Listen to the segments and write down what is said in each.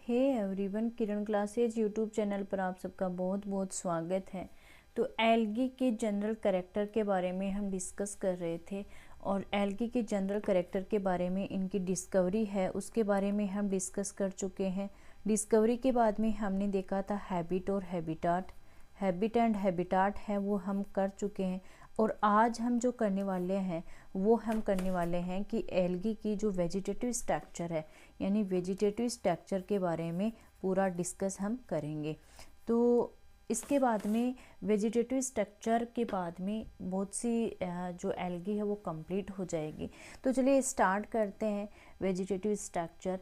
Hey everyone, किरण classes YouTube channel पर आप सबका बहुत बहुत स्वागत है। तो एल्गी के जनरल कैरेक्टर के बारे में हम डिस्कस कर रहे थे और एल्गी के जनरल कैरेक्टर के बारे में इनकी डिस्कवरी है उसके बारे में हम डिस्कस कर चुके हैं। डिस्कवरी के बाद में हमने देखा था हैबिट और हैबिटाट, हैबिट एंड हैबिटाट है वो हम कर चुके हैं। और आज हम जो करने वाले हैं वो हम करने वाले हैं कि एल्गी की जो वेजिटेटिव स्ट्रक्चर है यानी वेजिटेटिव स्ट्रक्चर के बारे में पूरा डिस्कस हम करेंगे। तो इसके बाद में वेजिटेटिव स्ट्रक्चर के बाद में बहुत सी जो एल्गी है वो कंप्लीट हो जाएगी। तो चलिए स्टार्ट करते हैं वेजिटेटिव स्ट्रक्चर।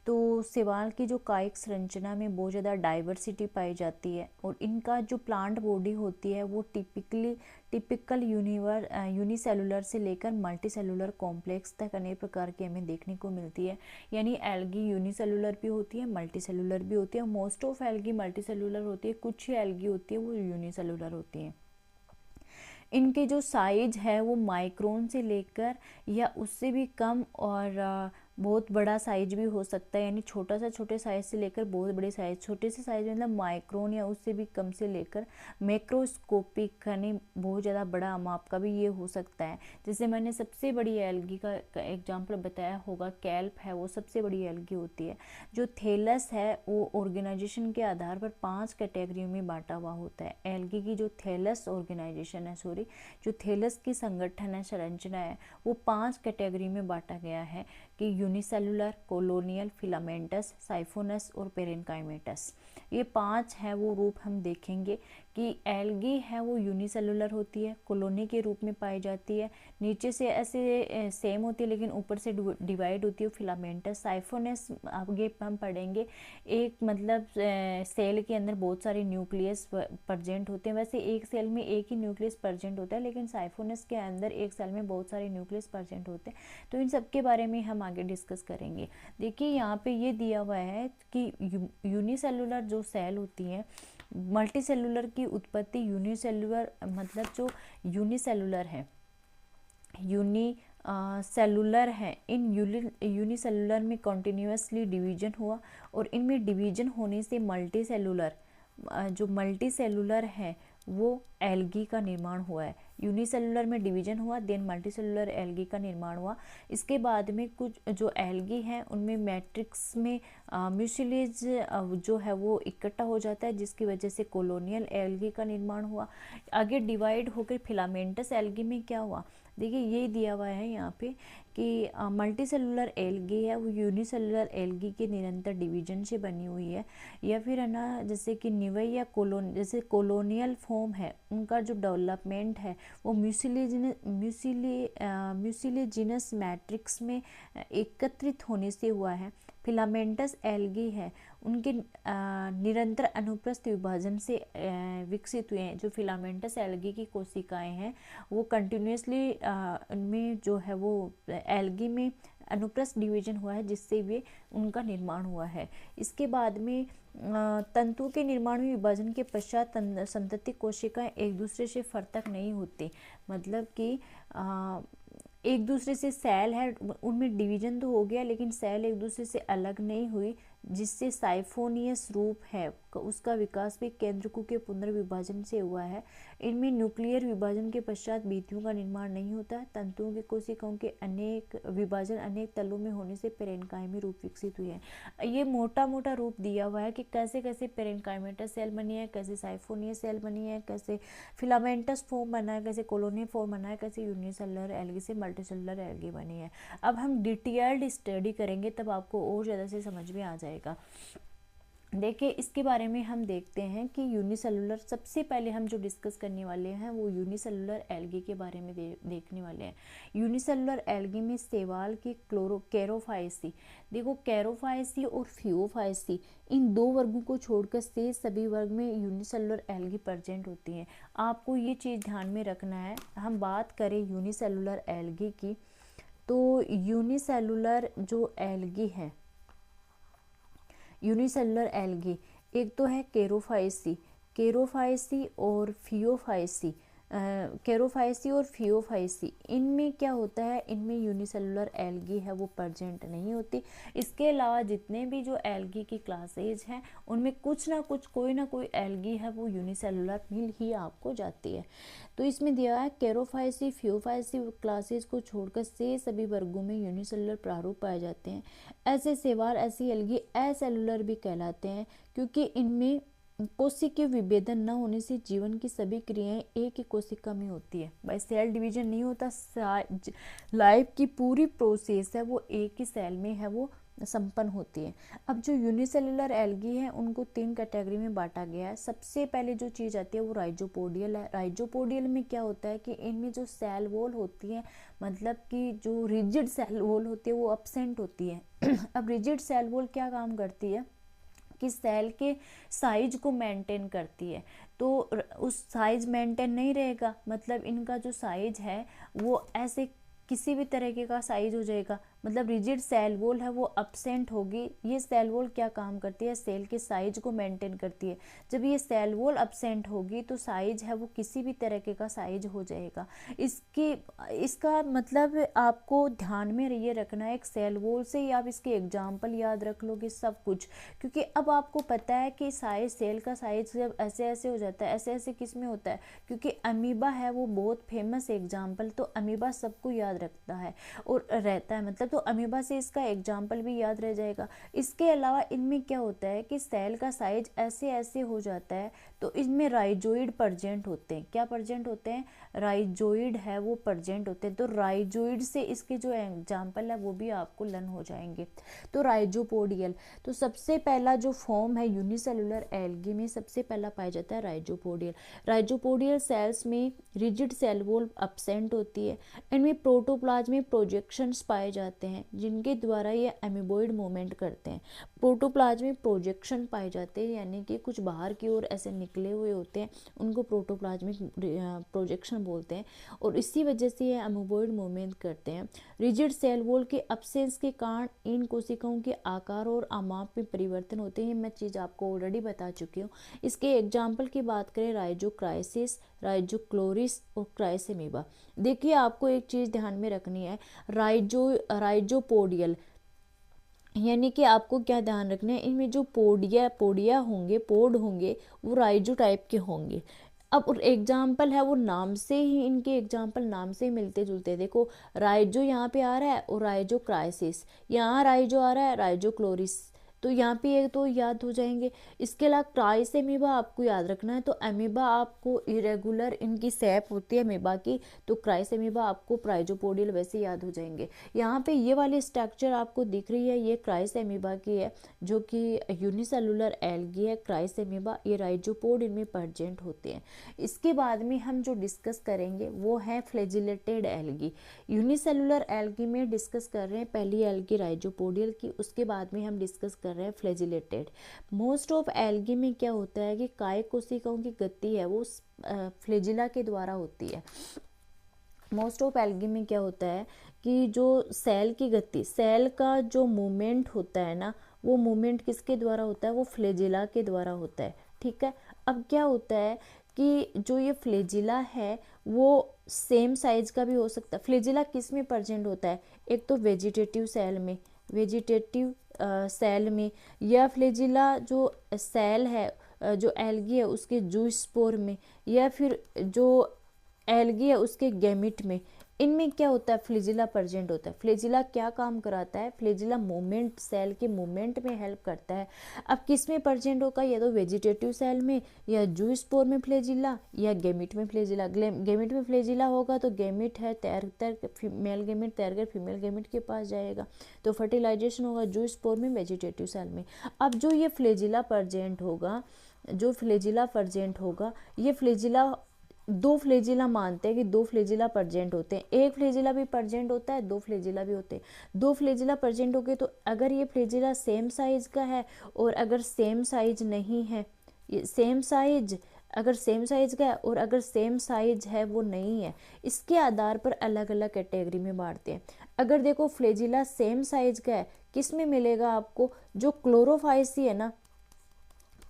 तो शैवाल की जो कायिक संरचना में बहुत ज़्यादा डाइवर्सिटी पाई जाती है और इनका जो प्लांट बॉडी होती है वो टिपिकल यूनिसेलुलर से लेकर मल्टी सेलुलर कॉम्प्लेक्स तक अनेक प्रकार की हमें देखने को मिलती है। यानी एल्गी यूनिसेलुलर भी होती है, मल्टी सेलुलर भी होती है। Most of algae multi cellular होती है, कुछ ही एल्गी होती है वो यूनिसेलुलर होती है। इनके जो साइज है वो माइक्रोन से लेकर या उससे भी कम और बहुत बड़ा साइज भी हो सकता है, यानी छोटा सा छोटे साइज से लेकर बहुत बड़े साइज, छोटे से साइज मतलब माइक्रोन या उससे भी कम से लेकर मैक्रोस्कोपिक यानी बहुत ज़्यादा बड़ा माप का भी ये हो सकता है। जैसे मैंने सबसे बड़ी एल्गी का एग्जांपल बताया होगा, कैल्प है वो सबसे बड़ी एल्गी होती है। जो थैलस है वो ऑर्गेनाइजेशन के आधार पर 5 कैटेगरियों में बांटा हुआ होता है। एल्गी की जो थैलस ऑर्गेनाइजेशन है जो थैलस की संगठन है, संरचना है, वो 5 कैटेगरी में बांटा गया है कि यूनिसेलुलर, कोलोनियल, फिलामेंटस, साइफोनस और पेरेनकाइमेटस। ये 5 है वो रूप हम देखेंगे कि एल्गी है वो यूनिसेलुलर होती है, कॉलोनी के रूप में पाई जाती है, नीचे से ऐसे सेम होती है लेकिन ऊपर से डिवाइड होती है फिलामेंटस। साइफोनस आगे हम पढ़ेंगे, एक मतलब सेल के अंदर बहुत सारे न्यूक्लियस प्रेजेंट होते हैं। वैसे एक सेल में एक ही न्यूक्लियस प्रेजेंट होता है लेकिन साइफोनस के अंदर एक सेल में बहुत सारे न्यूक्लियस प्रेजेंट होते हैं। तो इन सब के बारे में हम आगे डिस्कस करेंगे। देखिए यहाँ पे ये दिया हुआ है कि यूनिसेलुलर जो सेल होती हैं, मल्टी सेलुलर की उत्पत्ति यूनिसेलुलर मतलब जो यूनिसेलुलर है सेलुलर है, इन यूनिसेलुलर में कॉन्टिन्यूसली डिवीजन हुआ और इनमें डिवीजन होने से मल्टी सेलुलर जो मल्टी सेलुलर है वो एल्गी का निर्माण हुआ है। यूनिसेलुलर में डिवीजन हुआ, देन मल्टी सेलुलर एल्गी का निर्माण हुआ। इसके बाद में कुछ जो एल्गी हैं उनमें मैट्रिक्स में म्यूसिलेज जो है वो इकट्ठा हो जाता है, जिसकी वजह से कॉलोनियल एल्गी का निर्माण हुआ। आगे डिवाइड होकर फिलामेंटस एल्गी में क्या हुआ, देखिए ये दिया हुआ है यहाँ पे कि मल्टी सेलुलर एल्गी है वो यूनिसेलुलर एल्गी के निरंतर डिवीजन से बनी हुई है। या फिर है ना, जैसे कि निवई या जैसे कॉलोनियल फॉर्म है उनका जो डेवलपमेंट है वो म्यूसिलेजिनस मैट्रिक्स में एकत्रित होने से हुआ है। फिलामेंटस एल्गी है उनके निरंतर अनुप्रस्थ विभाजन से विकसित हुए हैं। जो फिलामेंटस एल्गी की कोशिकाएं हैं वो कंटिन्यूसली उनमें जो है वो एल्गी में अनुप्रस्थ डिवीजन हुआ है, जिससे वे उनका निर्माण हुआ है। इसके बाद में तंतु के निर्माण में विभाजन के पश्चात संतति कोशिकाएं एक दूसरे से फर्तक नहीं होती, मतलब कि एक दूसरे से सेल है उनमें डिवीजन तो हो गया लेकिन सेल एक दूसरे से अलग नहीं हुई, जिससे साइफोनियस रूप है उसका विकास भी केंद्रकों के पुनर्विभाजन से हुआ है। इनमें न्यूक्लियर विभाजन के पश्चात बीतियों का निर्माण नहीं होता। तंतुओं की कोशिकाओं के अनेक विभाजन अनेक तलों में होने से पेरेनकाइमी रूप विकसित हुए हैं। ये मोटा मोटा रूप दिया हुआ है कि कैसे कैसे पेरेनकाइमेटस सेल बनी है, कैसे साइफोनियस सेल बनी है, कैसे फिलामेंटस फॉर्म बना है, कैसे कॉलोनियल फॉर्म बना है, कैसे यूनिसेलुलर एल्गी से मल्टीसेलुलर एल्गी बनी है। अब हम डिटेल्ड स्टडी करेंगे तब आपको और ज़्यादा से समझ में आ जाएगा। देखिए इसके बारे में हम देखते हैं कि यूनिसेलुलर, सबसे पहले हम जो डिस्कस करने वाले हैं वो यूनिसेलुलर एल्गी के बारे में देखने वाले हैं। यूनिसेलुलर एल्गी में शैवाल की कैरोफाइसी, देखो कैरोफाइसी और फियोफाइसी इन दो वर्गों को छोड़कर शेष सभी वर्ग में यूनिसेलुलर एल्गी प्रेजेंट होती हैं। आपको ये चीज़ ध्यान में रखना है। हम बात करें यूनिसेलुलर एल्गी की, तो यूनिसेलुलर जो एल्गी है, यूनिसेलुलर एल्गी एक तो है कैरोफाइसी और फियोफाइसी। कैरोफाइसी और फियोफाइसी, इनमें क्या होता है, इनमें यूनिसेलुलर एल्गी है वो प्रेजेंट नहीं होती। इसके अलावा जितने भी जो एल्गी की क्लासेज हैं उनमें कुछ ना कुछ कोई ना कोई एल्गी है वो यूनिसेलुलर मिल ही आपको जाती है। तो इसमें दिया है कैरोफाइसी फियोफाइसी क्लासेज को छोड़कर से सभी वर्गों में यूनिसेलुलर प्रारूप पाए जाते हैं। ऐसे शैवाल ऐसी एल्गी एसेलुलर भी कहलाते हैं, क्योंकि इनमें कोशिकीय विभेदन न होने से जीवन की सभी क्रियाएं एक ही कोशिका में होती है। भाई सेल डिवीजन नहीं होता, लाइफ की पूरी प्रोसेस है वो एक ही सेल में है वो संपन्न होती है। अब जो यूनिसेलुलर एल्गी है उनको 3 कैटेगरी में बांटा गया है। सबसे पहले जो चीज़ आती है वो राइजोपोडियल है। राइजोपोडियल में क्या होता है कि इनमें जो सेल वॉल होती है, मतलब कि जो रिजिड सेल वॉल होती है वो एब्सेंट होती है। अब रिजिड सेल वॉल क्या काम करती है कि सेल के साइज को मेंटेन करती है। तो उस साइज मेंटेन नहीं रहेगा, मतलब इनका जो साइज है वो ऐसे किसी भी तरीके का साइज हो जाएगा, मतलब रिजिड सेल वॉल है वो अब्सेंट होगी। ये सेल वॉल क्या काम करती है, सेल के साइज को मेंटेन करती है। जब ये सेल वॉल अब्सेंट होगी तो साइज है वो किसी भी तरीके का साइज हो जाएगा। इसका मतलब आपको ध्यान में ये रखना है, एक सेल वॉल से ही आप इसके एग्जाम्पल याद रख लोगे सब कुछ, क्योंकि अब आपको पता है कि साइज, सेल का साइज जब ऐसे ऐसे हो जाता है, ऐसे ऐसे किस में होता है, क्योंकि अमीबा है वो बहुत फेमस एग्जाम्पल, तो अमीबा सबको याद रखता है और रहता है, मतलब तो अमीबा से इसका एग्जाम्पल भी याद रह जाएगा। इसके अलावा इनमें क्या होता है कि सेल का साइज ऐसे ऐसे हो जाता है तो इनमें राइजोइड प्रेजेंट होते हैं। क्या प्रेजेंट होते हैं, राइजोइड है वो प्रेजेंट होते हैं। तो राइजोइड से इसके जो एग्जाम्पल है वो भी आपको लर्न हो जाएंगे। तो राइजोपोडियल, तो सबसे पहला जो फॉर्म है यूनिसेलुलर एल्गी में सबसे पहला पाया जाता है राइजोपोडियल। राइजोपोडियल सेल्स में रिजिड सेल वॉल एब्सेंट होती है। इनमें प्रोटोप्लाज्म में प्रोजेक्शंस पाए जाते हैं जिनके द्वारा ये एमीबॉइड मूवमेंट करते हैं। प्रोटोप्लाज्म में प्रोजेक्शन पाए जाते हैं, यानी कि कुछ बाहर की ओर ऐसे निकले हुए होते हैं, उनको प्रोटोप्लाज्मिक प्रोजेक्शन बोलते हैं, और इसी वजह से ये एमीबॉइड मूवमेंट करते हैं। रिजिड सेल वॉल के एब्सेंस के कारण इन कोशिकाओं के आकार और आमाप में परिवर्तन होते हैं। मैं चीज़ आपको ऑलरेडी बता चुकी हूँ। इसके एग्जाम्पल की बात करें, राइजोक्राइसिस, राइजोक्लोरिस और क्राइसेमीबा। देखिए आपको एक चीज़ ध्यान में रखनी है, राइजोपोडियल यानी कि आपको क्या ध्यान रखना है, इनमें जो पोडिया होंगे, पोड होंगे, वो राइजो टाइप के होंगे। अब एग्जाम्पल है वो नाम से ही, इनके एग्जाम्पल नाम से ही मिलते जुलते। देखो राइजो यहाँ पे आ रहा है और राइजो क्राइसिस, यहाँ राइजो आ रहा है, राइजो क्लोरिस, तो यहाँ पे एक तो याद हो जाएंगे। इसके अलावा क्राइसेमीबा आपको याद रखना है। तो अमीबा आपको इरेगुलर इनकी शेप होती है अमीबा की, तो क्राइसेमीबा आपको प्राइजोपोडियल वैसे याद हो जाएंगे। यहाँ पे ये वाली स्ट्रक्चर आपको दिख रही है, ये क्राइसेमीबा की है जो कि यूनिसेलुलर एल्गी है। क्राइसेमीबा, ये राइजोपोड इनमें प्रेजेंट होते हैं। इसके बाद में हम जो डिस्कस करेंगे वो है फ्लैजिलेटेड एल्गी। यूनिसेलुलर एल्गी में डिस्कस कर रहे हैं पहली एल्गी राइजोपोडियल की, उसके बाद में हम डिस्कस कर रहे हैं फ्लैजिलेटेड। मोस्ट ऑफ एल्गी में क्या होता है कि कायिक कोशिकाओं की गति है वो फ्लैजिला के द्वारा होती है। मोस्ट ऑफ एल्गी में क्या होता है कि जो सेल की गति, सेल का जो मूवमेंट होता है ना, वो मूवमेंट किसके द्वारा होता है, वो फ्लैजिला के द्वारा होता है। ठीक है, अब क्या होता है कि जो ये फ्लैजिला है वो सेम साइज का भी हो सकता है। फ्लैजिला किस में प्रेजेंट होता है, एक तो वेजिटेटिव सेल में, वेजिटेटिव सेल में, या फ्लैजिला जो सेल है जो एल्गी है उसके जूस्पोर में, या फिर जो एल्गी है उसके गैमिट में। इनमें क्या होता है, फ्लैजिला प्रेजेंट होता है। फ्लैजिला क्या काम कराता है, फ्लैजिला मूवमेंट, सेल के मूवमेंट में हेल्प करता है। अब किस में प्रेजेंट होगा, या तो वेजिटेटिव सेल में, या जूस्पोर में फ्लैजिला, या गैमिट में फ्लैजिला। गैमिट में फ्लैजिला होगा तो गैमिट है तैर मेल गैमिट तैर कर फीमेल गैमिट के पास जाएगा, तो फर्टिलाइजेशन होगा जूस्पोर में, वेजिटेटिव सेल में। अब जो ये फ्लैजिला प्रेजेंट होगा, जो फ्लैजिला प्रेजेंट होगा, ये फ्लैजिला दो फ्लैजिला मानते हैं कि दो फ्लैजिला प्रेजेंट होते हैं। एक फ्लैजिला भी प्रेजेंट होता है, दो फ्लैजिला भी होते हैं। दो फ्लैजिला प्रेजेंट हो गए तो अगर ये फ्लैजिला सेम साइज का है और अगर सेम साइज नहीं है, ये सेम साइज, अगर सेम साइज का है और अगर सेम साइज है वो नहीं है, इसके आधार पर अलग अलग कैटेगरी में बांटते हैं। अगर देखो फ्लैजिला सेम साइज का है, किस में मिलेगा आपको, जो क्लोरोफाइसी है ना,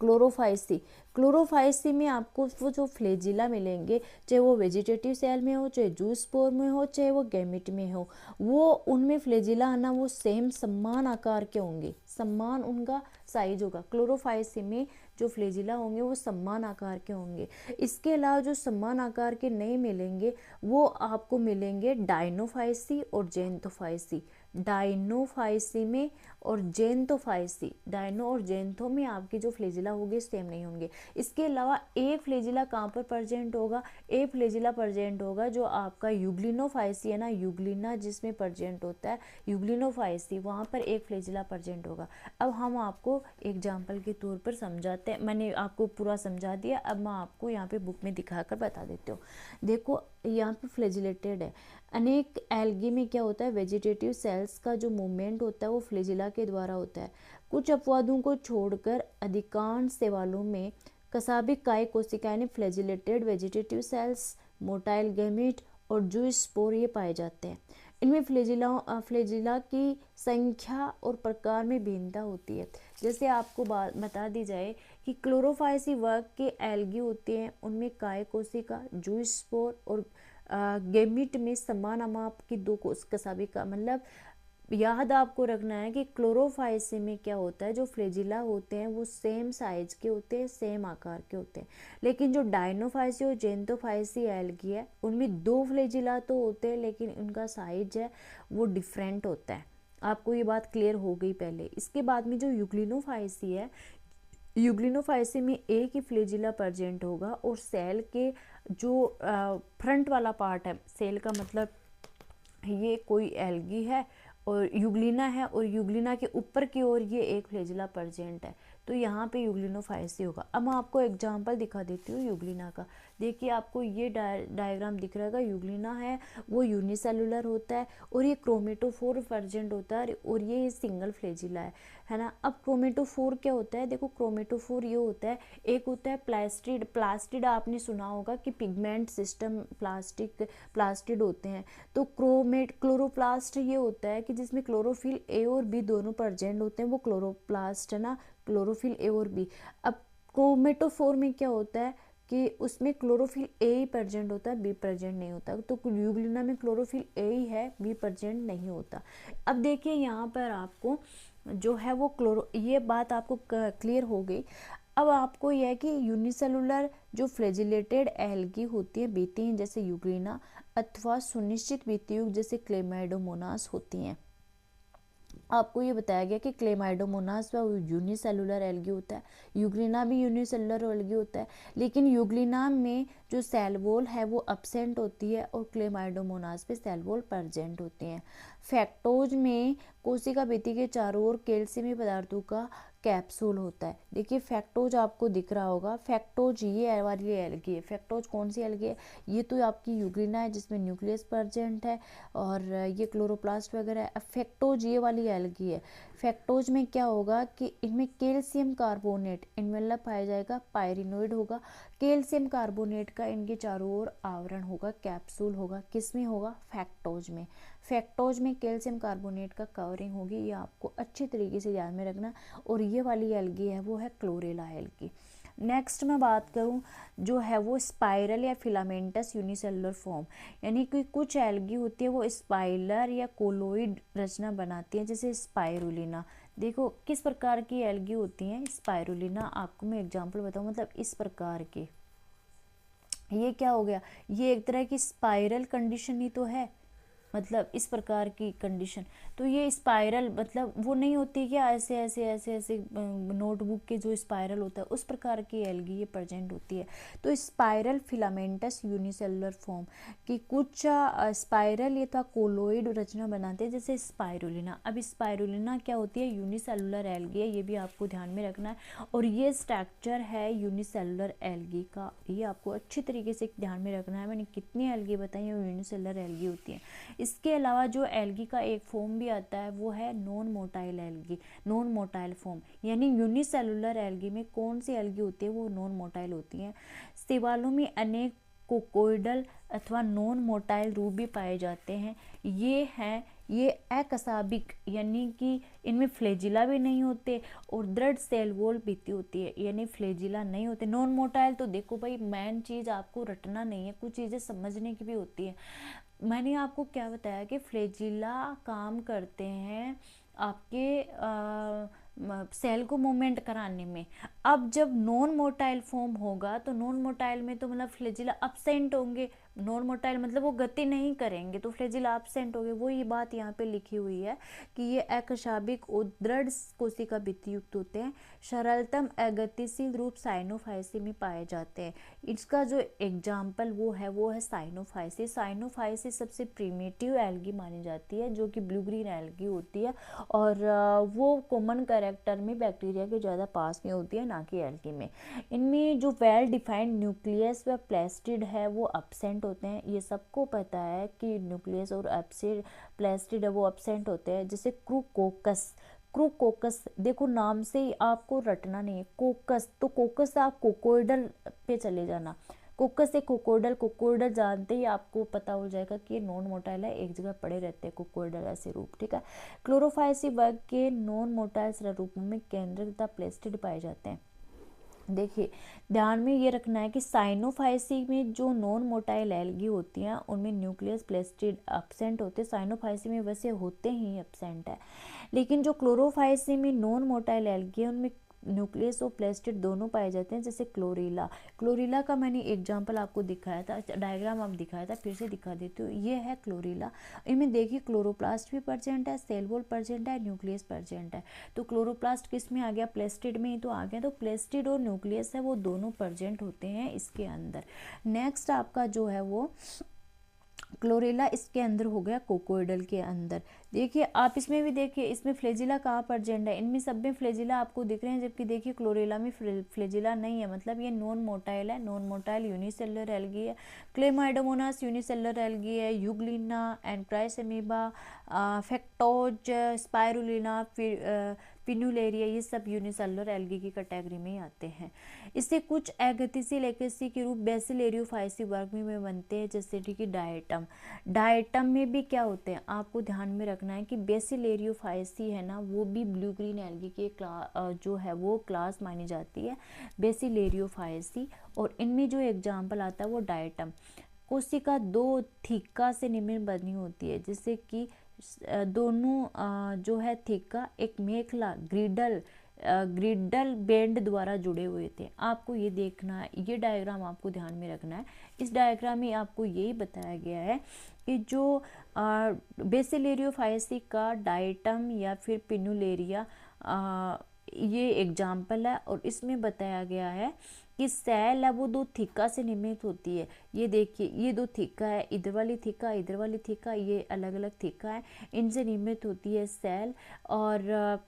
क्लोरोफाइसी। क्लोरोफाइसी में आपको वो जो फ्लैजिला मिलेंगे, चाहे वो वेजिटेटिव सेल में हो, चाहे जूस्पोर में हो, चाहे वो गैमेट में हो, वो उनमें फ्लैजिला आना वो सेम समान आकार के होंगे, समान उनका साइज होगा। क्लोरोफाइसी में जो फ्लैजिला होंगे वो समान आकार के होंगे। इसके अलावा जो समान आकार के नहीं मिलेंगे वो आपको मिलेंगे डायनोफाइसी और जेंथोफाइसी। डायनोफाइसी में और जेंथोफाइसी, डायनो और जेंथो में आपकी जो फ्लैजिला होगी सेम नहीं होंगे। इसके अलावा एक फ्लैजिला कहाँ पर प्रेजेंट होगा, एक फ्लैजिला प्रेजेंट होगा जो आपका यूग्लिनोफाइसी है ना, यूग्लिना जिसमें प्रेजेंट होता है यूग्लिनोफाइसी, वहाँ पर एक फ्लैजिला प्रेजेंट होगा। अब हम आपको एग्जाम्पल के तौर पर समझाते हैं, मैंने आपको पूरा समझा दिया, अब मैं आपको यहाँ पे बुक में दिखाकर बता देती हूँ। देखो यहाँ पे फ्लैजिलेटेड है। अनेक एल्गी में क्या होता है, वेजिटेटिव सेल्स का जो मूवमेंट होता है वो फ्लैजिला के द्वारा होता है। कुछ अपवादों को छोड़कर अधिकांश सवालों में कसाबिक काय कोशिका यानी flagellated vegetative cells, motile gamete और जूस्पोर ये पाए जाते हैं। इनमें फ्लैजिला की संख्या और प्रकार में भिन्नता होती है। जैसे आपको बात बता दी जाए कि क्लोरोफाइसी वर्ग के एल्गी होते हैं, उनमें काय कोशिका, जूस्पोर और गैमेट में समान माप की दो कसाबिका, मतलब याद आपको रखना है कि क्लोरोफाइसी में क्या होता है, जो फ्लैजिला होते हैं वो सेम साइज के होते हैं, सेम आकार के होते हैं। लेकिन जो डायनोफाइसी और जेंथोफाइसी एल्गी है उनमें दो फ्लैजिला तो होते हैं लेकिन उनका साइज है वो डिफरेंट होता है। आपको ये बात क्लियर हो गई पहले। इसके बाद में जो यूग्लिनोफाइसी है, यूग्लिनोफाइसी में एक ही फ्लैजिला प्रेजेंट होगा और सेल के जो फ्रंट वाला पार्ट है, सेल का मतलब ये कोई एल्गी है और यूग्लिना है और यूग्लिना के ऊपर की ओर ये एक फ्लैजिला प्रेजेंट है, तो यहाँ पे यूग्लिनोफाइसी होगा। अब मैं आपको एग्जांपल दिखा देती हूँ यूग्लिना का। देखिए आपको ये डायग्राम दिख रहा है, यूग्लिना है वो यूनिसेलुलर होता है और ये क्रोमेटोफोर प्रेजेंट होता है और ये सिंगल फ्लैजिला है ना। अब क्रोमेटोफोर क्या होता है, देखो क्रोमेटोफोर ये होता है, एक होता है प्लास्टिड। प्लास्टिड आपने सुना होगा कि पिगमेंट सिस्टम प्लास्टिड होते हैं। तो क्लोरोप्लास्ट ये होता है कि जिसमें क्लोरोफिल ए और बी दोनों प्रेजेंट होते हैं, वो क्लोरोप्लास्ट है ना, क्लोरोफिल ए और बी। अब क्रोमेटोफोर में क्या होता है कि उसमें क्लोरोफिल ए ही प्रेजेंट होता है, बी प्रेजेंट नहीं होता। तो यूग्लिना में क्लोरोफिल ए ही है, बी प्रेजेंट नहीं होता। अब देखिए यहाँ पर आपको जो है वो ये बात आपको क्लियर हो गई। अब आपको यह है कि यूनिसेलुलर जो फ्लैजिलेटेड एल्गी होती है बीतीन जैसे यूग्लिना अथवा सुनिश्चित बीतीयुग जैसे क्लेमाइडोमोनास होती हैं। आपको ये बताया गया कि क्लेमाइडोमोनास यूनिसेलुलर एल्गी होता है, यूग्लिना भी यूनिसेलुलर एल्गी होता है, लेकिन यूग्लिना में जो सेल वॉल है वो अब्सेंट होती है और क्लेमाइडोमोनास पे सेल वॉल प्रेजेंट होती हैं। फैक्टोज में कोशिका भित्ति के चारों ओर कैल्शियमी पदार्थों का कैप्सूल होता है। देखिए फैक्टोज आपको दिख रहा होगा, फैक्टोज ये वाली एल्गी है। फैक्टोज कौन सी एल्गी है, ये तो आपकी यूग्लिना है जिसमें न्यूक्लियस प्रेजेंट है और ये क्लोरोप्लास्ट वगैरह है। अब फैक्टोज ये वाली एल्गी है। फैक्टोज में क्या होगा कि इनमें कैल्शियम कार्बोनेट इनवेलप पाया जाएगा, पायरिनोइड होगा, कैल्शियम कार्बोनेट का इनके चारों ओर आवरण होगा, कैप्सूल होगा। किस में होगा, फैक्टोज में। फैक्टोज में कैल्शियम कार्बोनेट का कवरिंग होगी, ये आपको अच्छी तरीके से ध्यान में रखना। और ये वाली एल्गी है वो है क्लोरेला एल्गी। नेक्स्ट मैं बात करूं जो है वो स्पाइरल या फिलामेंटस यूनिसेलुलर फॉर्म, यानी कि कुछ एल्गी होती है वो स्पाइरल या कोलोइड रचना बनाती है, जैसे स्पाइरुलिना। देखो किस प्रकार की एल्गी होती हैं स्पाइरुलिना, आपको मैं एग्जांपल बताऊं, मतलब इस प्रकार के। ये क्या हो गया, ये एक तरह की स्पाइरल कंडीशन ही तो है, मतलब इस प्रकार की कंडीशन। तो ये स्पाइरल मतलब वो नहीं होती क्या, ऐसे ऐसे ऐसे ऐसे नोटबुक के जो स्पाइरल होता है उस प्रकार की एल्गी ये प्रेजेंट होती है। तो स्पाइरल फिलामेंटस यूनिसेलुलर फॉर्म की कुछ स्पाइरल या कोलोइड रचना बनाते हैं, जैसे स्पाइरुलिना। अब स्पाइरुलिना क्या होती है, यूनिसेलुलर एल्गी है, ये भी आपको ध्यान में रखना है। और ये स्ट्रक्चर है यूनिसेलुलर एल्गी का, ये आपको अच्छी तरीके से ध्यान में रखना है। मैंने कितनी एल्गी बताई है, यूनिसेलुलर एल्गी होती है। इसके अलावा जो एल्गी का एक फॉर्म भी आता है वो है non motile algae, non motile form, यानी यूनिसेलुलर एल्गी में कौन सी एल्गी होती है वो नॉन मोटाइल होती है। शैवालों में अनेक कोकोइडल अथवा नॉन मोटाइल रूप भी पाए जाते हैं, ये हैं ये अकशाबिक यानी कि इनमें फ्लैजिला भी नहीं होते और दृढ़ सेल वॉल भित्ति होती है, यानी फ्लैजिला नहीं होते। नॉन मोटाइल तो देखो भाई मेन चीज़ आपको रटना नहीं है, कुछ चीज़ें समझने की भी होती है। मैंने आपको क्या बताया कि फ्लैजिला काम करते हैं आपके सेल को मूवमेंट कराने में। अब जब नॉन मोटाइल फॉर्म होगा तो नॉन मोटाइल में तो मतलब फ्लैजिला अब्सेंट होंगे, नॉन मोटाइल मतलब वो गति नहीं करेंगे तो फ्लैजिला अब्सेंट होंगे। वो ये बात यहाँ पे लिखी हुई है कि ये अकशाबिक और दृढ़ कोशिका भित्ति युक्त होते हैं, सरलतम अगतिशील रूप साइनोफाइसी में पाए जाते हैं। इसका जो एग्जाम्पल वो है साइनोफाइसी। साइनोफाइसी सबसे प्रीमिटिव एल्गी मानी जाती है जो कि ब्लू ग्रीन एल्गी होती है, और वो कॉमन कैरेक्टर में बैक्टीरिया के ज़्यादा पास में होती है, ना कि एल्गी में। इनमें जो वेल डिफाइंड न्यूक्लियस व प्लास्टिड है वो अब्सेंट होते हैं। ये सबको पता है कि न्यूक्लियस और प्लास्टिड है वो अब्सेंट होते हैं। जैसे क्रूकोकस देखो नाम से ही आपको रटना नहीं है, कोकस तो कोकस से आप कोकोइडल पे चले जाना, कोकस से कोकोइडल जानते ही आपको पता हो जाएगा कि ये नॉन मोटाइल है, एक जगह पड़े रहते हैं कोकोइडल ऐसे रूप, ठीक है। क्लोरोफाइसी वर्ग के नॉन मोटाइल रूपों में केंद्रक तथा प्लास्टिड पाए जाते हैं। देखिए ध्यान में ये रखना है कि साइनोफाइसी में जो नॉन मोटाइल एल्गी होती हैं उनमें न्यूक्लियस प्लास्टिड अब्सेंट होते हैं, साइनोफाइसी में वैसे होते ही अब्सेंट है। लेकिन जो क्लोरोफाइसी में नॉन मोटाइल एल्गी है उनमें न्यूक्लियस और प्लास्टिड दोनों पाए जाते हैं। जैसे क्लोरीला का मैंने एग्जांपल आपको दिखाया था, डायग्राम आप दिखाया था, फिर से दिखा देती हूँ। ये है क्लोरीला, इनमें देखिए क्लोरोप्लास्ट भी प्रेजेंट है, सेल वॉल प्रेजेंट है, न्यूक्लियस प्रेजेंट है। तो क्लोरोप्लास्ट किस में आ गया, प्लास्टिड में ही तो आ गया। तो प्लास्टिड और न्यूक्लियस है वो दोनों प्रेजेंट होते हैं इसके अंदर। नेक्स्ट आपका जो है वो क्लोरेला इसके अंदर हो गया कोकोइडल के अंदर। देखिए आप इसमें भी देखिए इसमें फ्लैजिला कहाँ प्रेजेंट है, इनमें सब में फ्लैजिला आपको दिख रहे हैं, जबकि देखिए क्लोरेला में फ्लैजिला नहीं है, मतलब ये नॉन मोटाइल है। नॉन मोटाइल यूनिसेलुलर एल्गी है। क्लेमाइडोमोनास यूनिसेलुलर एल्गी है। यूग्लिना, एंक्राइसमीबा, फैक्टोज, स्पाइरुलिना, पिनुलेरिया, ये सब यूनिसेलुलर एल्गी की कैटेगरी में ही आते हैं। इससे कुछ अगतिशील एकेसी के रूप बेसिलेरियोफाइसी वर्ग में बनते हैं, जैसे कि डायटम में भी क्या होते हैं आपको ध्यान में रखना है कि बेसिलेरियोफाइसी है ना, वो भी ब्लू ग्रीन एल्गी के जो है वो क्लास मानी जाती है, बेसिलेरियोफाइसी। और इनमें जो एग्जाम्पल आता है वो डायटम। कोशिका दो थीका से निम्न बनी होती है, जैसे कि दोनों जो है थीका एक मेखला ग्रिडल बेंड द्वारा जुड़े हुए थे। आपको ये देखना है, ये डायग्राम आपको ध्यान में रखना है। इस डायग्राम में आपको यही बताया गया है कि जो बेसिलेरियोफाइसी का डायटम या फिर पिनुलेरिया ये एग्जाम्पल है, और इसमें बताया गया है कि सेल है वो दो थीका से निर्मित होती है। ये देखिए ये दो थीका है, इधर वाली थीका, इधर वाली थीका, ये अलग अलग थीका है, इनसे निर्मित होती है सेल। और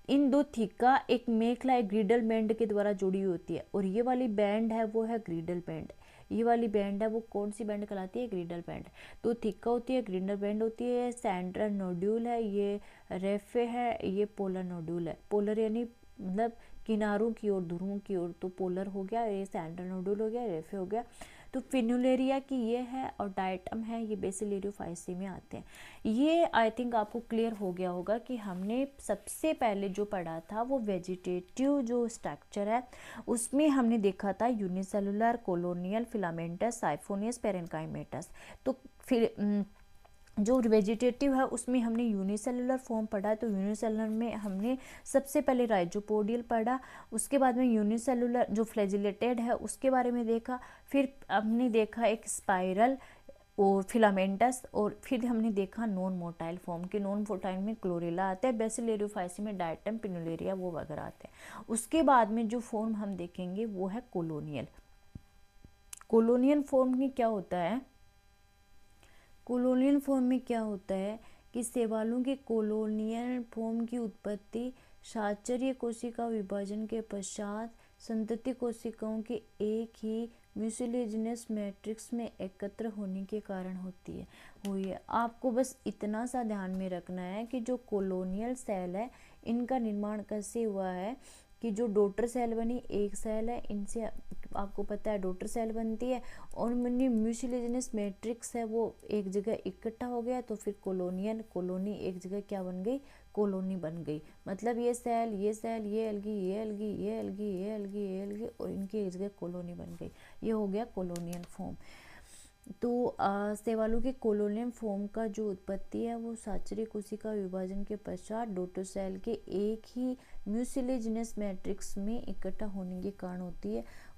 इन दो थीका एक मेखला एक ग्रिडल बैंड के द्वारा जुड़ी होती है, और ये वाली बैंड है वो है ग्रिडल बैंड। ये वाली बैंड है वो कौन सी बैंड कहलाती है, ग्रिडल बैंड। तो थीका होती है, ग्रिडल बैंड होती है, सेंट्रल नोड्यूल है, ये रेफे है, ये पोलर नोड्यूल है। पोलर यानी मतलब किनारों की ओर, ध्रुवों की ओर, तो पोलर हो गया, ये सेंट्रल नोड्यूल हो गया, रेफे हो गया। तो पिनुलेरिया की ये है, और डायटम है ये बेसिलेरियोफाइसी में आते हैं। ये आई थिंक आपको क्लियर हो गया होगा कि हमने सबसे पहले जो पढ़ा था वो वेजिटेटिव जो स्ट्रक्चर है उसमें हमने देखा था यूनिसेलुलर, कॉलोनियल, फिलामेंटस, साइफोनियस, पेरेन्काइमेटस। तो फिर जो वेजिटेटिव है उसमें हमने यूनिसेलुलर फॉर्म पढ़ा, तो यूनिसेलुलर में हमने सबसे पहले राइजोपोडियल पढ़ा, उसके बाद में यूनिसेलुलर जो फ्लैजिलेटेड है उसके बारे में देखा, फिर हमने देखा एक स्पाइरल और फिलामेंटस, और फिर हमने देखा नॉन मोटाइल फॉर्म के। नॉन मोटाइल में क्लोरेला आता है, बेसिलेरियोफाइसी में डायटम, पिनुलेरिया वो वगैरह आते हैं। उसके बाद में जो फॉर्म हम देखेंगे वो है कोलोनियल। कोलोनियल फॉर्म में क्या होता है, कोलोनियल फॉर्म में क्या होता है कि शैवालों के कोलोनियल फॉर्म की उत्पत्ति साचर्य कोशिका विभाजन के पश्चात संतति कोशिकाओं के एक ही म्यूसिलेजिनस मैट्रिक्स में एकत्र होने के कारण हुई है। आपको बस इतना सा ध्यान में रखना है कि जो कोलोनियल सेल है इनका निर्माण कैसे हुआ है कि जो डॉटर सेल बनी, एक सेल है, इनसे आपको पता है डॉटर सेल बनती है, और उनमें म्यूसिलेजिनस मैट्रिक्स है वो एक जगह इकट्ठा हो गया, तो फिर कॉलोनी एक जगह क्या बन गई, कॉलोनी बन गई। मतलब ये सेल, ये सेल, ये अलगी, ये अलगी, ये अलगी, ये अलगी, ये अलगी, और इनकी एक जगह कॉलोनी बन गई। ये हो गया कॉलोनियल फॉर्म। तो शैवालों के कॉलोनियल फॉर्म का जो उत्पत्ति है वो साचरी कोशिका विभाजन के पश्चात डॉटर सेल के एक ही म्यूसिलेजिनस मैट्रिक्स में इकट्ठा होने के कारण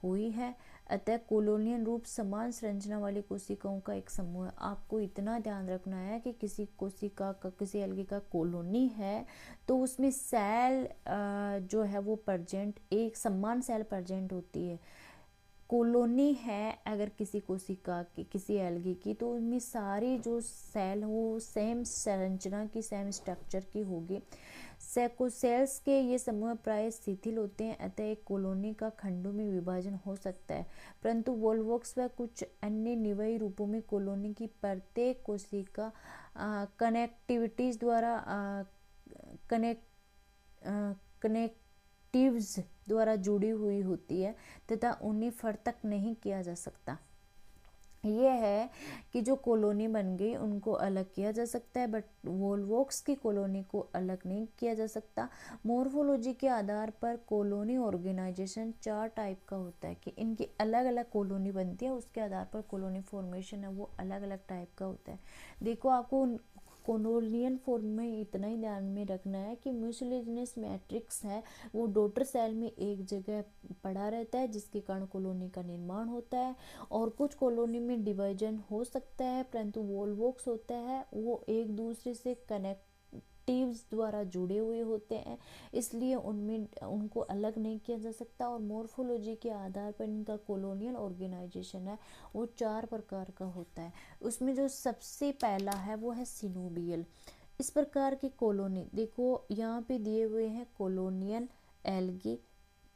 हुई है। अतः कॉलोनियल रूप समान संरचना वाली कोशिकाओं का एक समूह है। आपको इतना ध्यान रखना है कि किसी कोशिका का, किसी अलगी का कॉलोनी है तो उसमें सेल जो है वो प्रेजेंट, एक समान सेल प्रेजेंट होती है। कॉलोनी है अगर किसी कोशिका की, किसी एल्गी की, तो उनमें सारी जो सेल हो सेम संरचना की, सेम स्ट्रक्चर की होगी। सेल्स के ये समूह प्राय शिथिल होते हैं, अतः एक कॉलोनी का खंडों में विभाजन हो सकता है, परंतु वोल्वोक्स व कुछ अन्य निवयी रूपों में कॉलोनी की प्रत्येक कोशिका कनेक्टिविटीज द्वारा कनेक्टिव्स द्वारा जुड़ी हुई होती है तथा उन्हें फर्तक नहीं किया जा सकता। ये है कि जो कॉलोनी बन गई उनको अलग किया जा सकता है, बट वोल्वोक्स की कॉलोनी को अलग नहीं किया जा सकता। मॉर्फोलॉजी के आधार पर कॉलोनी ऑर्गेनाइजेशन 4 टाइप का होता है कि इनकी अलग अलग कॉलोनी बनती है, उसके आधार पर कॉलोनी फॉर्मेशन है वो अलग अलग टाइप का होता है। देखो आपको कॉलोनियल फॉर्म में इतना ही ध्यान में रखना है कि म्यूसिलेजिनस मैट्रिक्स है वो डॉटर सेल में एक जगह पड़ा रहता है, जिसके कारण कॉलोनी का निर्माण होता है। और कुछ कॉलोनी में डिवीजन हो सकता है, परंतु वोल्वोक्स होता है वो एक दूसरे से कनेक्टिव्स द्वारा जुड़े हुए होते हैं, इसलिए उनमें उनको अलग नहीं किया जा सकता। और मॉर्फोलॉजी के आधार पर इनका कॉलोनियल ऑर्गेनाइजेशन है वो 4 प्रकार का होता है। उसमें जो सबसे पहला है वो है सिनोबियल। इस प्रकार की कॉलोनी देखो यहाँ पे दिए हुए हैं कॉलोनियल एल्गी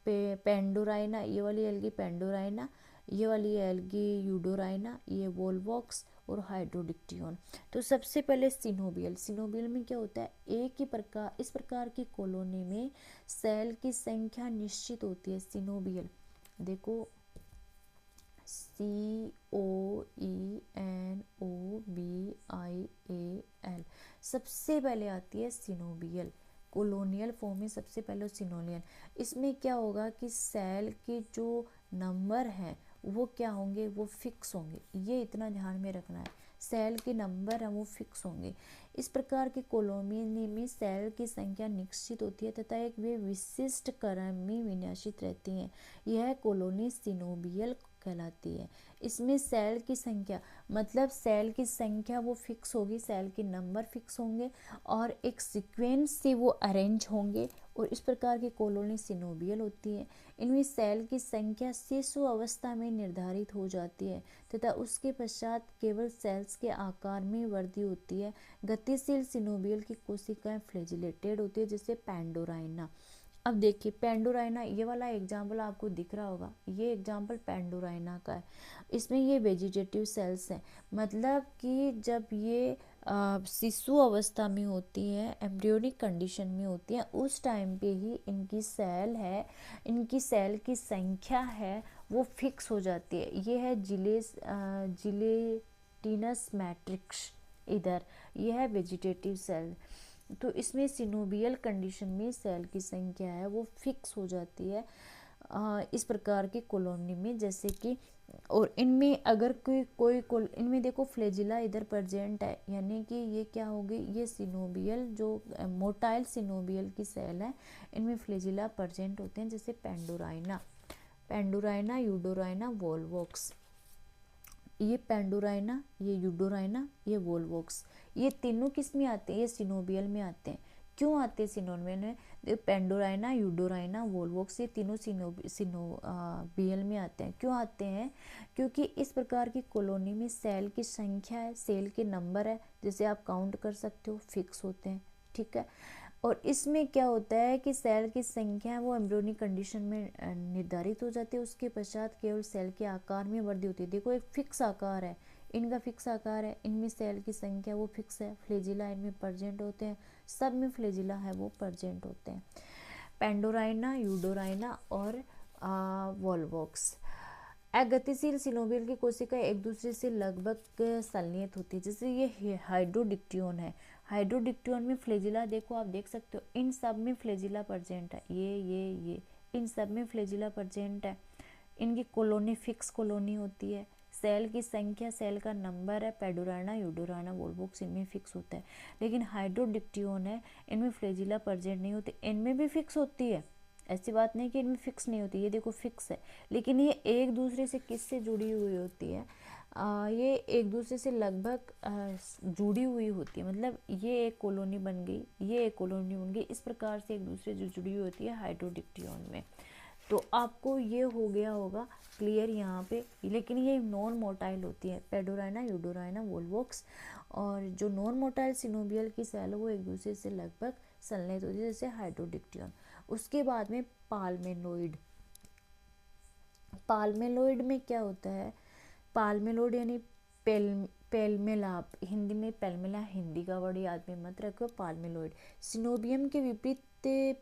पेंडोराइना, ये वाली एल्गी पेंडोराइना, ये वाली एल्गी यूडोराइना, ये वोल्वोक्स और हाइड्रोडिक्टियन। तो सबसे पहले सिनोबियल में क्या होता है, एक ही प्रकार, इस प्रकार की कॉलोनी में सेल की संख्या निश्चित होती है। सिनोबियल देखो COENOBIAL, सबसे पहले आती है सिनोबियल। कॉलोनियल फॉर्म में सबसे पहले सिनोबियल। इसमें क्या होगा कि सेल के जो नंबर हैं वो क्या होंगे, वो फिक्स होंगे। ये इतना ध्यान में रखना है, सेल के नंबर हैं वो फिक्स होंगे। इस प्रकार की कॉलोनी में सेल की संख्या निश्चित होती है तथा एक वे विशिष्ट क्रम में विन्यासित रहती हैं। यह कॉलोनी सिनोबियल कहलाती है। इसमें सेल की संख्या, मतलब सेल की संख्या वो फिक्स होगी, सेल के नंबर फिक्स होंगे और एक सीक्वेंस से वो अरेंज होंगे, और इस प्रकार की कॉलोनी सिनोबियल होती है। इनमें सेल की संख्या शिशु अवस्था में निर्धारित हो जाती है तथा उसके पश्चात केवल सेल्स के आकार में वृद्धि होती है। गतिशील सिनोबियल की कोशिकाएं फ्लैजिलेटेड होती है, जैसे पेंडोराइना। अब देखिए पेंडोराइना, ये वाला एग्जाम्पल आपको दिख रहा होगा, ये एग्जाम्पल पेंडोराइना का है। इसमें ये वेजिटेटिव सेल्स हैं, मतलब कि जब ये शिशु अवस्था में होती है, एम्ब्रियोनिक कंडीशन में होती है, उस टाइम पे ही इनकी सेल है, इनकी सेल की संख्या है वो फिक्स हो जाती है। ये है जिलेटिनस मैट्रिक्स, इधर ये है वेजिटेटिव सेल। तो इसमें सिनोबियल कंडीशन में सेल की संख्या है वो फिक्स हो जाती है इस प्रकार की कॉलोनी में, जैसे कि, और इनमें अगर कोई इनमें देखो फ्लैजिला इधर प्रेजेंट है, यानी कि ये क्या होगी, ये सिनोबियल जो मोटाइल सिनोबियल की सेल है इनमें फ्लैजिला प्रेजेंट होते हैं, जैसे पेंडोराइना, यूडोराइना, वोल्वोक्स। ये पेंडोराइना, ये यूडोराइना, ये वोल्वोक्स, ये तीनों किस में आते हैं, ये सिनोबियल में आते हैं। क्यों आते हैं सिनोबियल में, पेंडोराइना, यूडोराइना, वोल्वोक्स, ये तीनों सिनोबियल में आते हैं। क्यों आते हैं, क्योंकि इस प्रकार की कॉलोनी में सेल की संख्या है, सेल के नंबर है, जैसे आप काउंट कर सकते हो, फिक्स होते हैं, ठीक है। और इसमें क्या होता है कि सेल की संख्या वो एम्ब्रियोनिक कंडीशन में निर्धारित हो जाती है, उसके पश्चात केवल सेल के आकार में वृद्धि होती है। देखो एक फिक्स आकार है, इनका फिक्स आकार है, इनमें सेल की संख्या वो फिक्स है, फ्लैजिला इनमें प्रेजेंट होते हैं, सब में फ्लैजिला है वो प्रेजेंट होते हैं। पेंडोराइना, यूडोराइना और वॉल्वॉक्स। अगतिशील सिनोवियल की कोशिकाएं एक दूसरे से लगभग संलयित होती है। जैसे ये हाइड्रोडिक्टियोन है, हाइड्रोडिक्टियोन में फ्लैजिला देखो, आप देख सकते हो इन सब में फ्लैजिला प्रेजेंट है, ये इन सब में फ्लैजिला प्रेजेंट है। इनकी कॉलोनी फिक्स कॉलोनी होती है। सेल की संख्या, सेल का नंबर है, पेडोराना, यूडोराना, वोल्वॉक्स इनमें फिक्स होता है। लेकिन हाइड्रोडिक्टियोन है, इनमें फ्लैजिला प्रेजेंट नहीं होती, इनमें भी फिक्स होती है। ऐसी बात नहीं कि इनमें फिक्स नहीं होती, ये देखो फिक्स है, लेकिन ये एक दूसरे से किससे जुड़ी हुई होती है, ये एक दूसरे से लगभग जुड़ी हुई होती है। मतलब ये एक कॉलोनी बन गई, ये एक कॉलोनी बन गई, इस प्रकार से एक दूसरे से जुड़ी हुई होती है हाइड्रोडिक्टियोन में। तो आपको ये हो गया होगा क्लियर यहाँ पे। लेकिन ये नॉन मोटाइल होती है, पेडोराइना, यूडोराइना, वोल्वॉक्स। और जो नॉन मोटाइल सिनोवियल की सेल वो एक दूसरे से लगभग संलयित होती है, जैसे हाइड्रोडिक्टियोन। उसके बाद में पाल्मेनोइड। पाल्मेनोइड में क्या होता है, पाल्मेनोइड यानी पेल्मेला, हिंदी में पेल्मेला, हिंदी का वर्ड याद में मत रखो, पाल्मेनोइड। सिनोबियम के विपरीत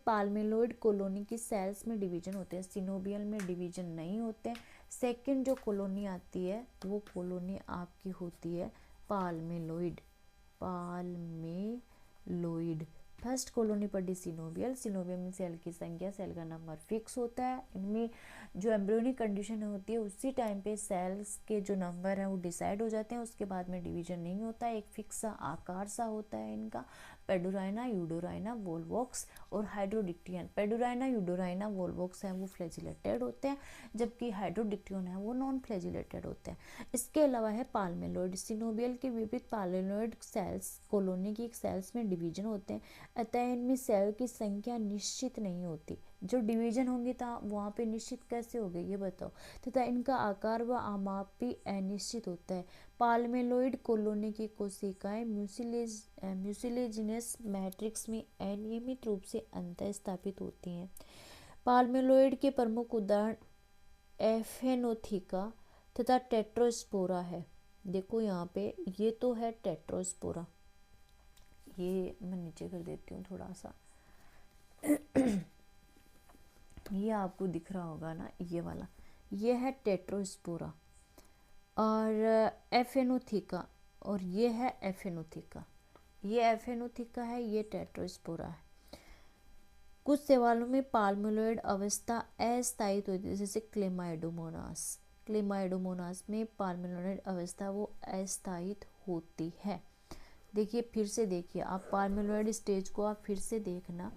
पाल्मेनोइड कॉलोनी की सेल्स में डिवीजन होते हैं, सिनोबियल में डिवीजन नहीं होते हैं। सेकंड जो कॉलोनी आती है वो कॉलोनी आपकी होती है पाल्मेनोइड, पाल्मेनोइड। फर्स्ट कॉलोनी पड़ी सिनोबियल, सिनोबियल में सेल की संख्या, सेल का नंबर फिक्स होता है। इनमें जो एम्ब्रियोनिक कंडीशन होती है उसी टाइम पे सेल्स के जो नंबर है वो डिसाइड हो जाते हैं, उसके बाद में डिवीजन नहीं होता है, एक फिक्स सा आकार सा होता है इनका। पेडोराइना, यूडोराइना, वोल्वॉक्स और हाइड्रोडिक्टियन। पेडोराइना, यूडोराइना, वोल्वॉक्स हैं वो फ्लैजिलेटेड होते हैं, जबकि हाइड्रोडिक्टियन है वो नॉन फ्लैजिलेटेड होते हैं। इसके अलावा है पाल्मेनोइड। सिनोबियल के विपरीत पाल्मेनोइड सेल्स कॉलोनी की सेल्स में डिवीजन होते हैं, अतः इनमें सेल की संख्या निश्चित नहीं होती। जो डिवीजन होंगे तो वहाँ पे निश्चित कैसे हो गए ये बताओ। तथा इनका आकार व आमाप भी अनिश्चित होता है। पाल्मेनोइड कॉलोनी की कोशिकाएं म्यूसिलेजिनस मैट्रिक्स में अनियमित रूप से अंतः स्थापित होती हैं। पाल्मेनोइड के प्रमुख उदाहरण एफेनोथिका तथा टेट्रोस्पोरा है। देखो यहाँ पे ये तो है टेट्रोस्पोरा, ये मैं नीचे कर देती हूँ थोड़ा सा ये आपको दिख रहा होगा ना, ये वाला, ये है टेट्रोस्पोरा। और एफेनोथिका, और ये है एफेनोथिका, ये एफेनोथिका है, ये टेट्रोस्पोरा है। कुछ शैवालों में पाल्मेनोइड अवस्था अस्थायी होती है, जैसे क्लेमाइडोमोनास। क्लेमाइडोमोनास में पाल्मेनोइड अवस्था वो अस्थायी होती है। देखिए फिर से देखिए आप पाल्मेनोइड स्टेज को आप फिर से देखना।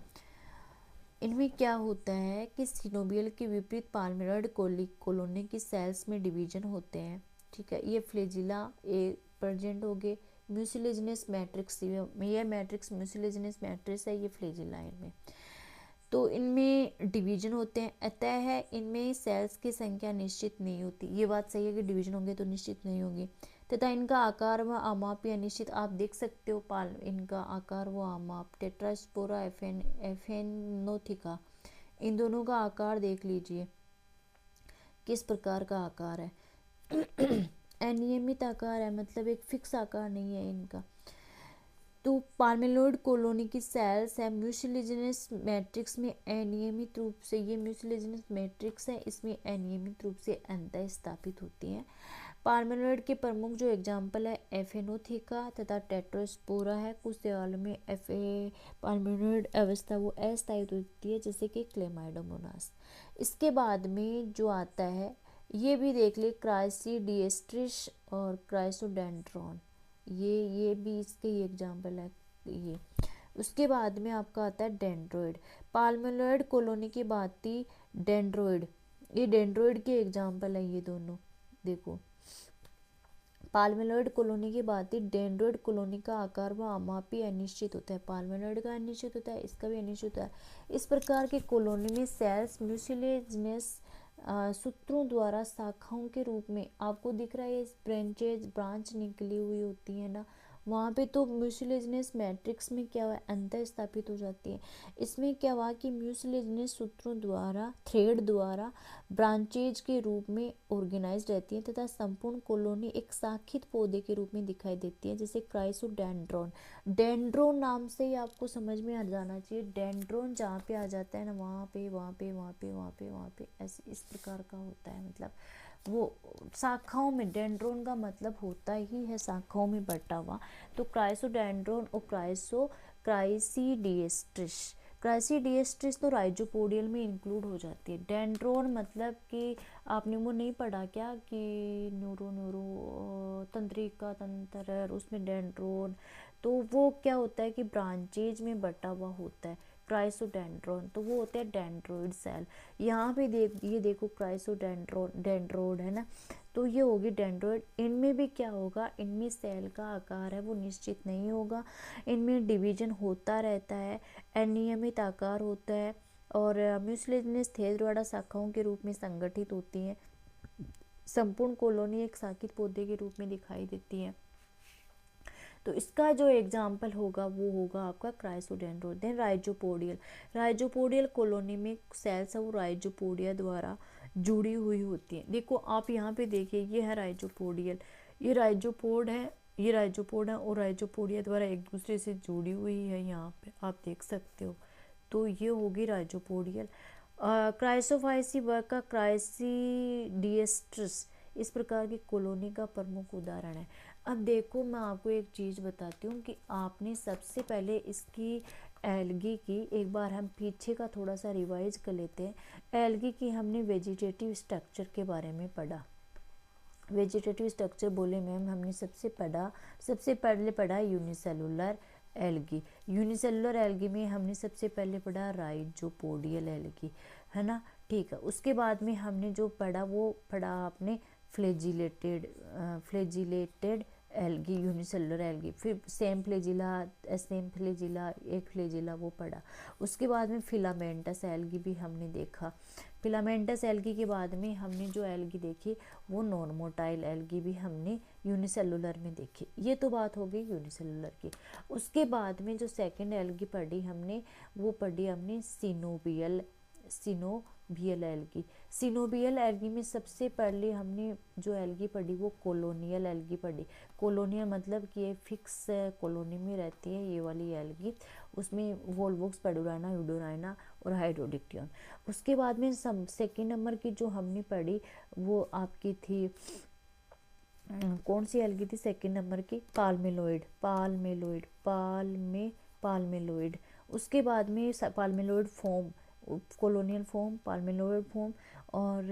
इनमें क्या होता है कि सिनोबियल के विपरीत पाल्मेनोइड कॉलोनी की सेल्स में डिवीजन होते हैं, ठीक है। ये फ्लैजिला ए प्रेजेंट हो गए, म्यूसिलेजिनस मैट्रिक्स, ये मैट्रिक्स म्यूसिलेजिनस मैट्रिक्स है, ये फ्लैजिला इनमें। तो इनमें डिवीजन होते हैं, अतः है इनमें सेल्स की संख्या निश्चित नहीं होती। ये बात सही है कि डिवीजन होंगे तो निश्चित नहीं होगी। तथा इनका आकार व आमाप अनिश्चित, आप देख सकते हो इनका आकार व आमाप। टेट्रास्पोरा, एफेनोथिका, इन दोनों का आकार देख लीजिए किस प्रकार का आकार है अनियमित आकार है, मतलब एक फिक्स आकार नहीं है इनका। तो पाल्मेनोइड कॉलोनी की सेल्स है म्यूसिलेजिनस मैट्रिक्स में अनियमित रूप से, ये म्यूसिलेजिनस मैट्रिक्स है इसमें अनियमित रूप से अंतः स्थापित होती हैं। पाल्मेनोइड के प्रमुख जो एग्जाम्पल है एफेनोथिका तथा टेट्रोस्पोरा है। कुछ शैवालों में पाल्मेनोइड अवस्था वो अस्थायी होती है, जैसे कि क्लेमाइडोमोनास। इसके बाद में जो आता है ये भी देख ले, क्राइसिडिएस्ट्रिस और क्राइसोडेंड्रॉन, ये भी इसके ही एग्जाम्पल है ये। उसके बाद में आपका आता है डेंड्रोइड। पाल्मेनोइड कॉलोनी की बात थी डेंड्रोइड, ये डेंड्रोइड के एग्जाम्पल है ये दोनों। देखो पाल्मेनोइड कॉलोनी की बात थी, डेंड्रोइड कॉलोनी का आकार व आमाप अनिश्चित होता है। पाल्मेनोइड का अनिश्चित होता है, इसका भी अनिश्चित होता है। इस प्रकार के कॉलोनी में सेल्स म्यूसिलेजिनस सूत्रों द्वारा शाखाओं के रूप में, आपको दिख रहा है ये ब्रांच निकली हुई होती है ना, वहाँ पे तो म्यूसिलेजिनस मैट्रिक्स में क्या हुआ, अंतर स्थापित हो जाती है। इसमें क्या हुआ कि म्यूसिलेजिनस सूत्रों द्वारा, थ्रेड द्वारा ब्रांचेज के रूप में ऑर्गेनाइज रहती है तथा संपूर्ण कॉलोनी एक शाखित पौधे के रूप में दिखाई देती है, जैसे क्राइसोडेंड्रॉन। डेंड्रोन नाम से ही आपको समझ में आ जाना चाहिए, डेंड्रोन जहाँ पे आ जाता है ना, वहाँ पे वहाँ पे वहाँ पे वहाँ पे वहाँ पे ऐसे इस प्रकार का होता है। मतलब वो शाखाओं में, डेंड्रोन का मतलब होता ही है शाखाओं में बटा हुआ। तो क्राइसोडेंड्रोन और क्राइसीडिएस्ट्रिस तो राइजोपोडियल में इंक्लूड हो जाती है। डेंड्रोन मतलब कि आपने वो नहीं पढ़ा क्या कि न्यूरो तंत्रिका तंत्र, उसमें डेंड्रोन, तो वो क्या होता है कि ब्रांचेज में बटा हुआ होता है। क्राइसोडेंड्रोन तो वो होते हैं डेंड्रोइड सेल। यहाँ पे ये देखो डेंड्रोइड है ना, तो ये होगी डेंड्रोइड। इनमें भी क्या होगा, इनमें सेल का आकार है वो निश्चित नहीं होगा, इनमें डिवीजन होता रहता है, अनियमित आकार होता है, और म्यूसिलेजिनस थ्रेड द्वारा शाखाओं के रूप में संगठित होती हैं। संपूर्ण कॉलोनी एक शाखित पौधे के रूप में दिखाई देती है। तो इसका जो एग्जाम्पल होगा वो होगा आपका क्राइसोडेंड्रोन। देन राइजोपोडियल कॉलोनी में सेल्स है वो राइजोपोडिया द्वारा जुड़ी हुई होती है। देखो आप यहाँ पे देखिए, ये है राइजोपोडियल, ये राइजोपोड है, ये राइजोपोड है, और राइजोपोडिया द्वारा एक दूसरे से जुड़ी हुई है, यहाँ पे आप देख सकते हो। तो ये होगी राइजोपोडियल। क्राइसोफाइसी वर्ग का क्राइसीडिएस्ट्रिस इस प्रकार की कॉलोनी का प्रमुख उदाहरण है। अब देखो मैं आपको एक चीज़ बताती हूँ कि आपने सबसे पहले इसकी एल्गी की, एक बार हम पीछे का थोड़ा सा रिवाइज कर लेते हैं। एल्गी की हमने वेजिटेटिव स्ट्रक्चर के बारे में पढ़ा। वेजिटेटिव स्ट्रक्चर बोले मैम, हमने सबसे पहले पढ़ा यूनिसेलुलर एल्गी। यूनिसेलुलर एल्गी में हमने सबसे पहले पढ़ा राइजोपोडियल एल्गी, है ना, ठीक है। उसके बाद में हमने जो पढ़ा वो पढ़ा आपने फ्लेजिलेटेड एल्गी, यूनिसेलुलर एल्गी, फिर सेम फ्लेजिला, एक फ्लेजिला वो पढ़ा। उसके बाद में फिलामेंटस एल्गी भी हमने देखा। फिलामेंटस एल्गी के बाद में हमने जो एल्गी देखी वो नॉन मोटाइल एल्गी भी हमने यूनिसेलुलर में देखी। ये तो बात हो गई यूनिसेलुलर की। उसके बाद में जो सेकंड एल्गी पढ़ी हमने, वो पढ़ी हमने सिनोबियल एल्गी। सिनोबियल एल्गी में सबसे पहले हमने जो एल्गी पढ़ी वो कॉलोनियल एल्गी पढ़ी। कॉलोनियल मतलब कि ये फिक्स कॉलोनी में रहती है ये वाली एल्गी, उसमें वोल्वोक्स, पेडुराना, यूडोराइना और हाइड्रोडिक्टियन। उसके बाद में सेकेंड नंबर की जो हमने पढ़ी वो आपकी थी, कौन सी एल्गी थी सेकेंड नंबर की, पाल्मेलोइड। उसके बाद में पाल्मेलोइड फॉर्म, कॉलोनियल फॉर्म, पाल्मेलोइड फॉर्म, और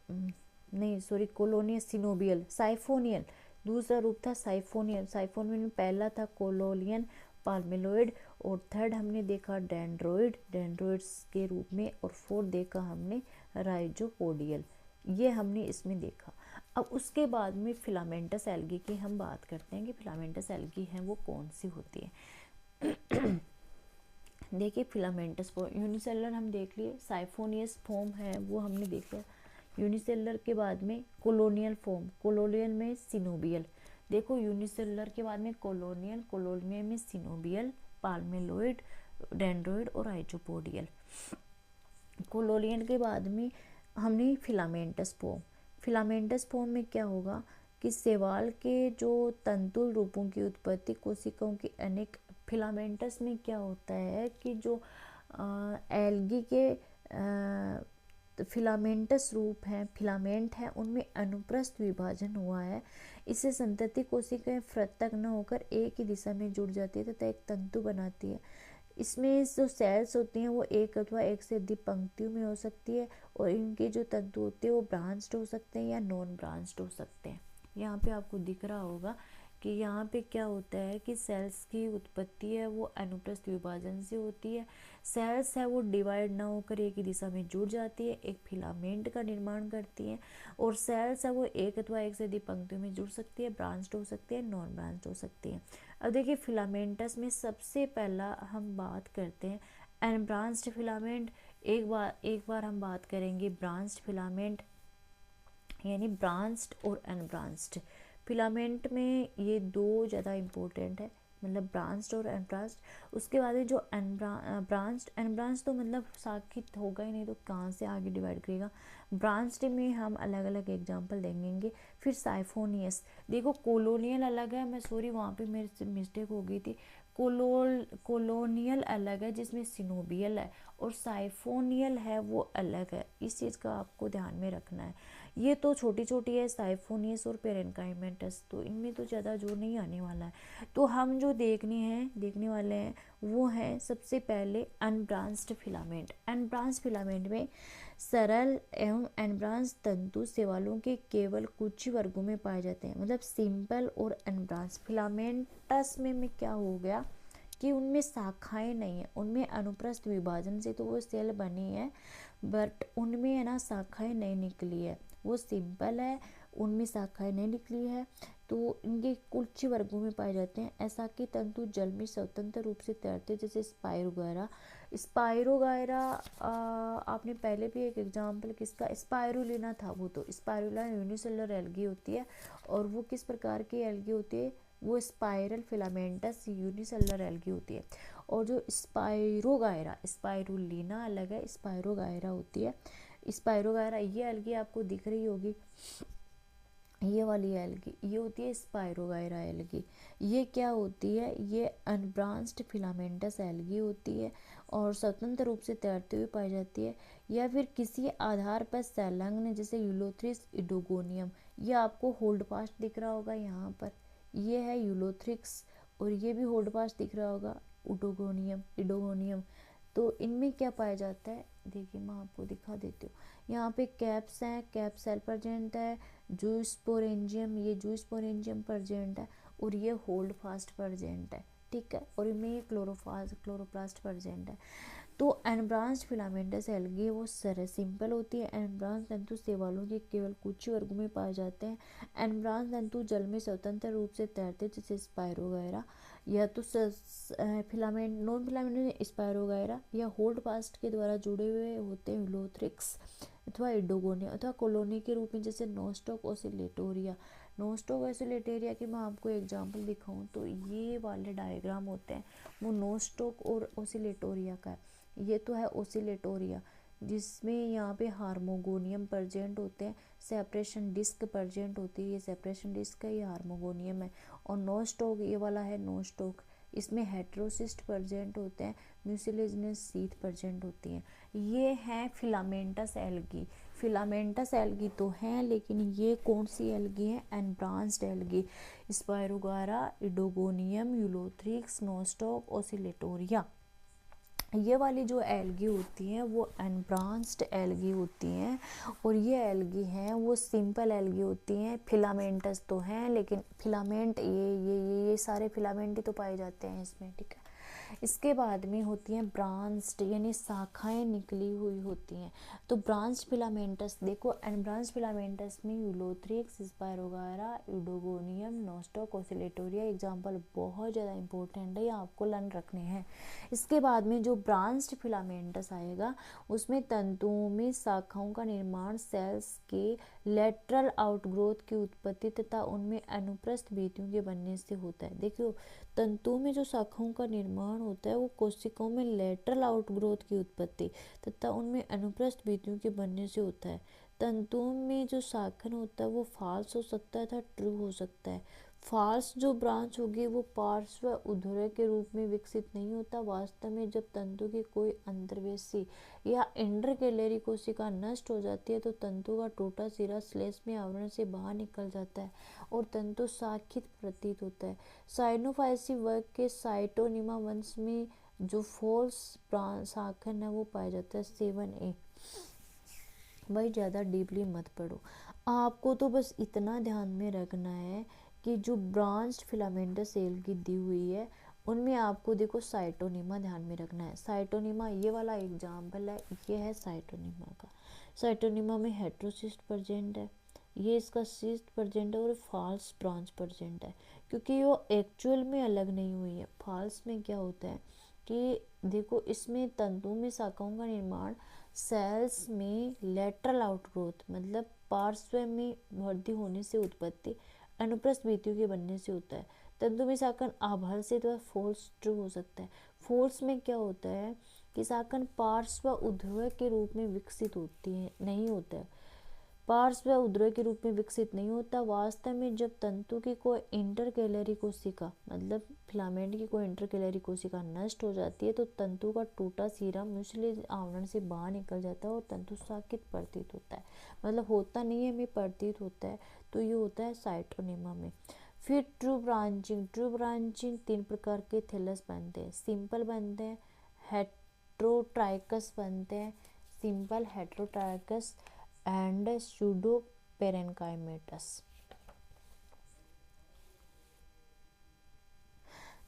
नहीं सॉरी, कॉलोनियल सिनोबियल, साइफोनियल, दूसरा रूप था साइफोनियल में पहला था कॉलोनियल पाल्मेलोइड, और थर्ड हमने देखा डेंड्रोइड्स के रूप में, और फोर्थ देखा हमने राइजोपोडियल, ये हमने इसमें देखा। अब उसके बाद में फिलामेंटस एल्गी की हम बात करते हैं कि फिलामेंटस एल्गी हैं वो कौन सी होती है। देखिए फिलामेंटस फॉर्म, यूनिसेलुलर हम देख लिए, साइफोनियस फॉर्म है वो हमने देख लिया। यूनिसेलुलर के बाद में कॉलोनियल फॉर्म, कॉलोनियल में सिनोबियल। देखो यूनिसेलुलर के बाद में कॉलोनियल में सिनोबियल, पाल्मेलोइड, डेंड्रोइड और राइजोपोडियल। कॉलोनियल के बाद में हमने फिलामेंटस फॉर्म में क्या होगा कि शैवाल के जो तंतुल रूपों की उत्पत्ति कोशिकाओं की अनेक, फिलामेंटस में क्या होता है कि जो एल्गी के फिलामेंटस रूप हैं, फिलामेंट हैं, उनमें अनुप्रस्थ विभाजन हुआ है। इससे संतति कोशिकाएं पृथक न होकर एक ही दिशा में जुड़ जाती है तथा एक तंतु बनाती है। इसमें जो सेल्स होती हैं वो एक अथवा एक से अधिक पंक्तियों में हो सकती है, और इनके जो तंतु होते हैं वो ब्रांच्ड हो सकते हैं या नॉन ब्रांच्ड हो सकते हैं। यहाँ पे आपको दिख रहा होगा कि यहाँ पे क्या होता है कि सेल्स की उत्पत्ति है वो अनुप्रस्थ विभाजन से होती है। सेल्स है वो डिवाइड ना होकर एक ही दिशा में जुड़ जाती है, एक फिलामेंट का निर्माण करती है, और सेल्स है वो एक अथवा एक से अधिक पंक्तियों में जुड़ सकती है, ब्रांच्ड हो सकती है, नॉन ब्रांच्ड हो सकती है। अब देखिए फिलामेंटस में सबसे पहला हम बात करते हैं अनब्रांच्ड फिलामेंट। एक बार हम बात करेंगे ब्रांच्ड फिलामेंट, यानी ब्रांच्ड और अनब्रांच्ड। फिलामेंट में ये दो ज़्यादा इम्पोर्टेंट है, मतलब ब्रांच्ड और अनब्रांच्ड। उसके बाद है जो ब्रांच्ड, अनब्रांच्ड तो मतलब शाखित होगा ही नहीं तो कहाँ से आगे डिवाइड करेगा। ब्रांच्ड में हम अलग अलग एग्जांपल देंगे। फिर साइफोनियस, देखो कोलोनियल अलग है, मैं सॉरी वहाँ पे मेरे से मिस्टेक हो गई थी, कोलोनियल अलग है जिसमें सिनोबियल है, और साइफोनियल है वो अलग है। इस चीज़ का आपको ध्यान में रखना है। ये तो छोटी छोटी है, साइफोनियस और पेरेन्काइमेटस, तो इनमें तो ज़्यादा जोर नहीं आने वाला है। तो हम जो देखने वाले हैं वो है सबसे पहले अनब्रांच्ड फिलामेंट। अनब्रांच्ड फिलामेंट में सरल एवं अनब्रांच्ड तंतु शैवालों के केवल कुछ ही वर्गों में पाए जाते हैं, मतलब सिंपल और अनब्रांच्ड फिलामेंटस में क्या हो गया कि उनमें शाखाएं नहीं है, उनमें अनुप्रस्थ विभाजन से तो वो सेल बनी है, बट उनमें है ना शाखाएं नहीं निकली है, वो सिंपल है, उनमें शाखाएं नहीं निकली है। तो इनके कुछ वर्गों में पाए जाते हैं। ऐसा कि तंतु जल में स्वतंत्र रूप से तैरते, जैसे स्पायरोगायरा। स्पायरोगायरा आपने पहले भी एक एग्जाम्पल किसका, स्पायरुलिना था, वो तो स्पायरुलिना यूनिसेलुलर एल्गी होती है, और वो किस प्रकार की एल्गी होती है, वो स्पाइरल फिलामेंटस यूनिसेलुलर एल्गी होती है। और जो स्पायरोगायरा, स्पायरुलिना अलग है, स्पायरोगायरा होती है। स्पायरोगायरा ये एल्गी आपको दिख रही होगी, ये वाली एल्गी ये होती है स्पायरोगायरा एल्गी। ये क्या होती है, ये अनब्रांच्ड फिलामेंटस एल्गी होती है और स्वतंत्र रूप से तैरते हुए पाई जाती है, या फिर किसी आधार पर संलग्न, जैसे यूलोथ्रिक्स इडोगोनियम। ये आपको होल्ड फास्ट दिख रहा होगा यहाँ पर, ये है यूलोथ्रिक्स, और ये भी होल्ड फास्ट दिख रहा होगा इडोगोनियम। तो इनमें क्या पाया जाता है, देखिए मैं आपको दिखा देती हूँ। यहाँ पे कैप्स हैं, कैप सेल प्रेजेंट है, जूस्पोरेंजियम, ये जूस्पोरेंजियम प्रेजेंट है, और ये होल्ड फास्ट प्रेजेंट है, ठीक है, और इनमें ये क्लोरोप्लास्ट प्रेजेंट है। तो अनब्रांच्ड फिलामेंटस एल्गी वो सिंपल होती है। अनब्रांच्ड तंतु शैवालों के केवल कुछ ही वर्गों में पाए जाते हैं। अनब्रांच्ड तंतु जल में स्वतंत्र रूप से तैरते, जैसे स्पायरोगायरा, या तो फिलामेंट नॉन फिलामेंट स्पायरोगायरा, या होल्ड फास्ट के द्वारा जुड़े हुए होते हैं यूलोथ्रिक्स अथवा इडोगोनिया, अथवा कॉलोनी के रूप में, जैसे नोस्टॉक ओसिलेटोरिया। नोस्टॉक ओसिलेटोरिया की मैं आपको एग्जांपल दिखाऊं तो ये वाले डायग्राम होते हैं, वो नोस्टॉक और ओसिलेटोरिया का है। ये तो है ओसिलेटोरिया, जिसमें यहाँ पे हार्मोगोनियम प्रेजेंट होते हैं, सेपरेशन डिस्क प्रेजेंट होती है, ये सेपरेशन डिस्क है, ये हार्मोगोनियम है। और नोस्टॉक ये वाला है नोस्टॉक, इसमें हेट्रोसिस्ट प्रेजेंट होते हैं, म्यूसिलेजिनस सीथ प्रेजेंट होती हैं। ये हैं फिलामेंटस एल्गी। फिलामेंटस एल्गी तो हैं, लेकिन ये कौन सी एल्गी है, unbranched algae, Spirogyra, Oedogonium, Ulothrix, Nostoc, Oscillatoria. ये वाली जो एल्गी होती हैं वो अनब्रांच्ड एल्गी होती हैं, और ये एल्गी हैं वो सिंपल एल्गी होती हैं। फिलामेंटस तो हैं, लेकिन फिलामेंट ये सारे फिलामेंट ही तो पाए जाते हैं इसमें, ठीक है। इसके बाद में होती हैं ब्रांच्ड, यानी शाखाएं निकली हुई होती हैं। तो ब्रांच्ड फिलामेंटस देखो, अनब्रांच्ड फिलामेंटस में Ulothrix, spirogyra, इडोगोनियम, Nostoc, Oscillatoria example बहुत ज़्यादा इंपॉर्टेंट है, ये आपको लर्न रखने हैं। इसके बाद में जो ब्रांच्ड फिलामेंटस आएगा उसमें तंतुओं में शाखाओं का निर्माण सेल्स के लेटरल आउटग्रोथ की उत्पत्ति तथा उनमें अनुप्रस्थ भित्तियों के बनने से होता है। देखियो, तंतुओं में जो शाखाओं का निर्माण होता है वो कोशिकाओं में लेटरल आउटग्रोथ की उत्पत्ति तथा उनमें अनुप्रस्थ भित्तियों के बनने से होता है। तंतुओं में जो शाखन होता है वो फाल्स हो सकता है तथा ट्रू हो सकता है। फाल्स जो ब्रांच होगी वो पार्श्व उद्धरण के रूप में विकसित नहीं होता। वास्तव में जब तंतु की कोई अंतर्वेशी या इंटरकेलरी कोशिका नष्ट हो जाती है तो तंतु का टूटा सिरा श्लेष में आवरण से बाहर निकल जाता है और तंतु शाखित प्रतीत होता है। साइनोफाइसी वर्ग के साइटोनिमा वंश में जो फॉल्स शाखन है वो पाया जाता है 7A। भाई ज़्यादा डीपली मत पढ़ो, आपको तो बस इतना ध्यान में रखना है कि जो ब्रांच्ड फिलामेंटस सेल की दी हुई है उनमें आपको देखो साइटोनिमा ध्यान में रखना है। साइटोनिमा ये वाला एग्जाम्पल है, ये है साइटोनिमा का। साइटोनिमा में हेट्रोसिस्ट प्रेजेंट है, ये इसका सिस्ट प्रेजेंट है, और फॉल्स ब्रांच प्रेजेंट है, क्योंकि वो एक्चुअल में अलग नहीं हुई है। फॉल्स में क्या होता है कि देखो, इसमें तंतु में शाखाओं का निर्माण सेल्स में लेटरल आउटग्रोथ मतलब पार्श्व में वृद्धि होने से उत्पत्ति, अनुप्रस्थ भित्तियों के बनने से होता है। तंतु में शाकन आभार से अथवा फोल्स ट्रू हो सकता है। फोल्स में क्या होता है कि शाकन पार्श्व उध्रव के रूप में विकसित होती है, नहीं होता है, पार्श्व उद्रव के रूप में विकसित नहीं होता। वास्तव में जब तंतु की कोई इंटरकैलरी कोशिका मतलब फिलामेंट की कोई इंटरकैलरी कोशिका नष्ट हो जाती है तो तंतु का टूटा सिरा म्यूसिलेज आवरण से बाहर निकल जाता है और तंतु शाकित प्रतीत होता है। मतलब होता नहीं है, हमें प्रतीत होता है। तो ये होता है साइटोनेमा में। फिर ट्रू ब्रांचिंग। ट्रू ब्रांचिंग 3 प्रकार के थैलस बनते हैं। सिंपल बनते हैं, हेट्रोट्राइकस बनते हैं, सिंपल हेट्रोट्राइकस एंड सूडो पेरेन्काइमेटस।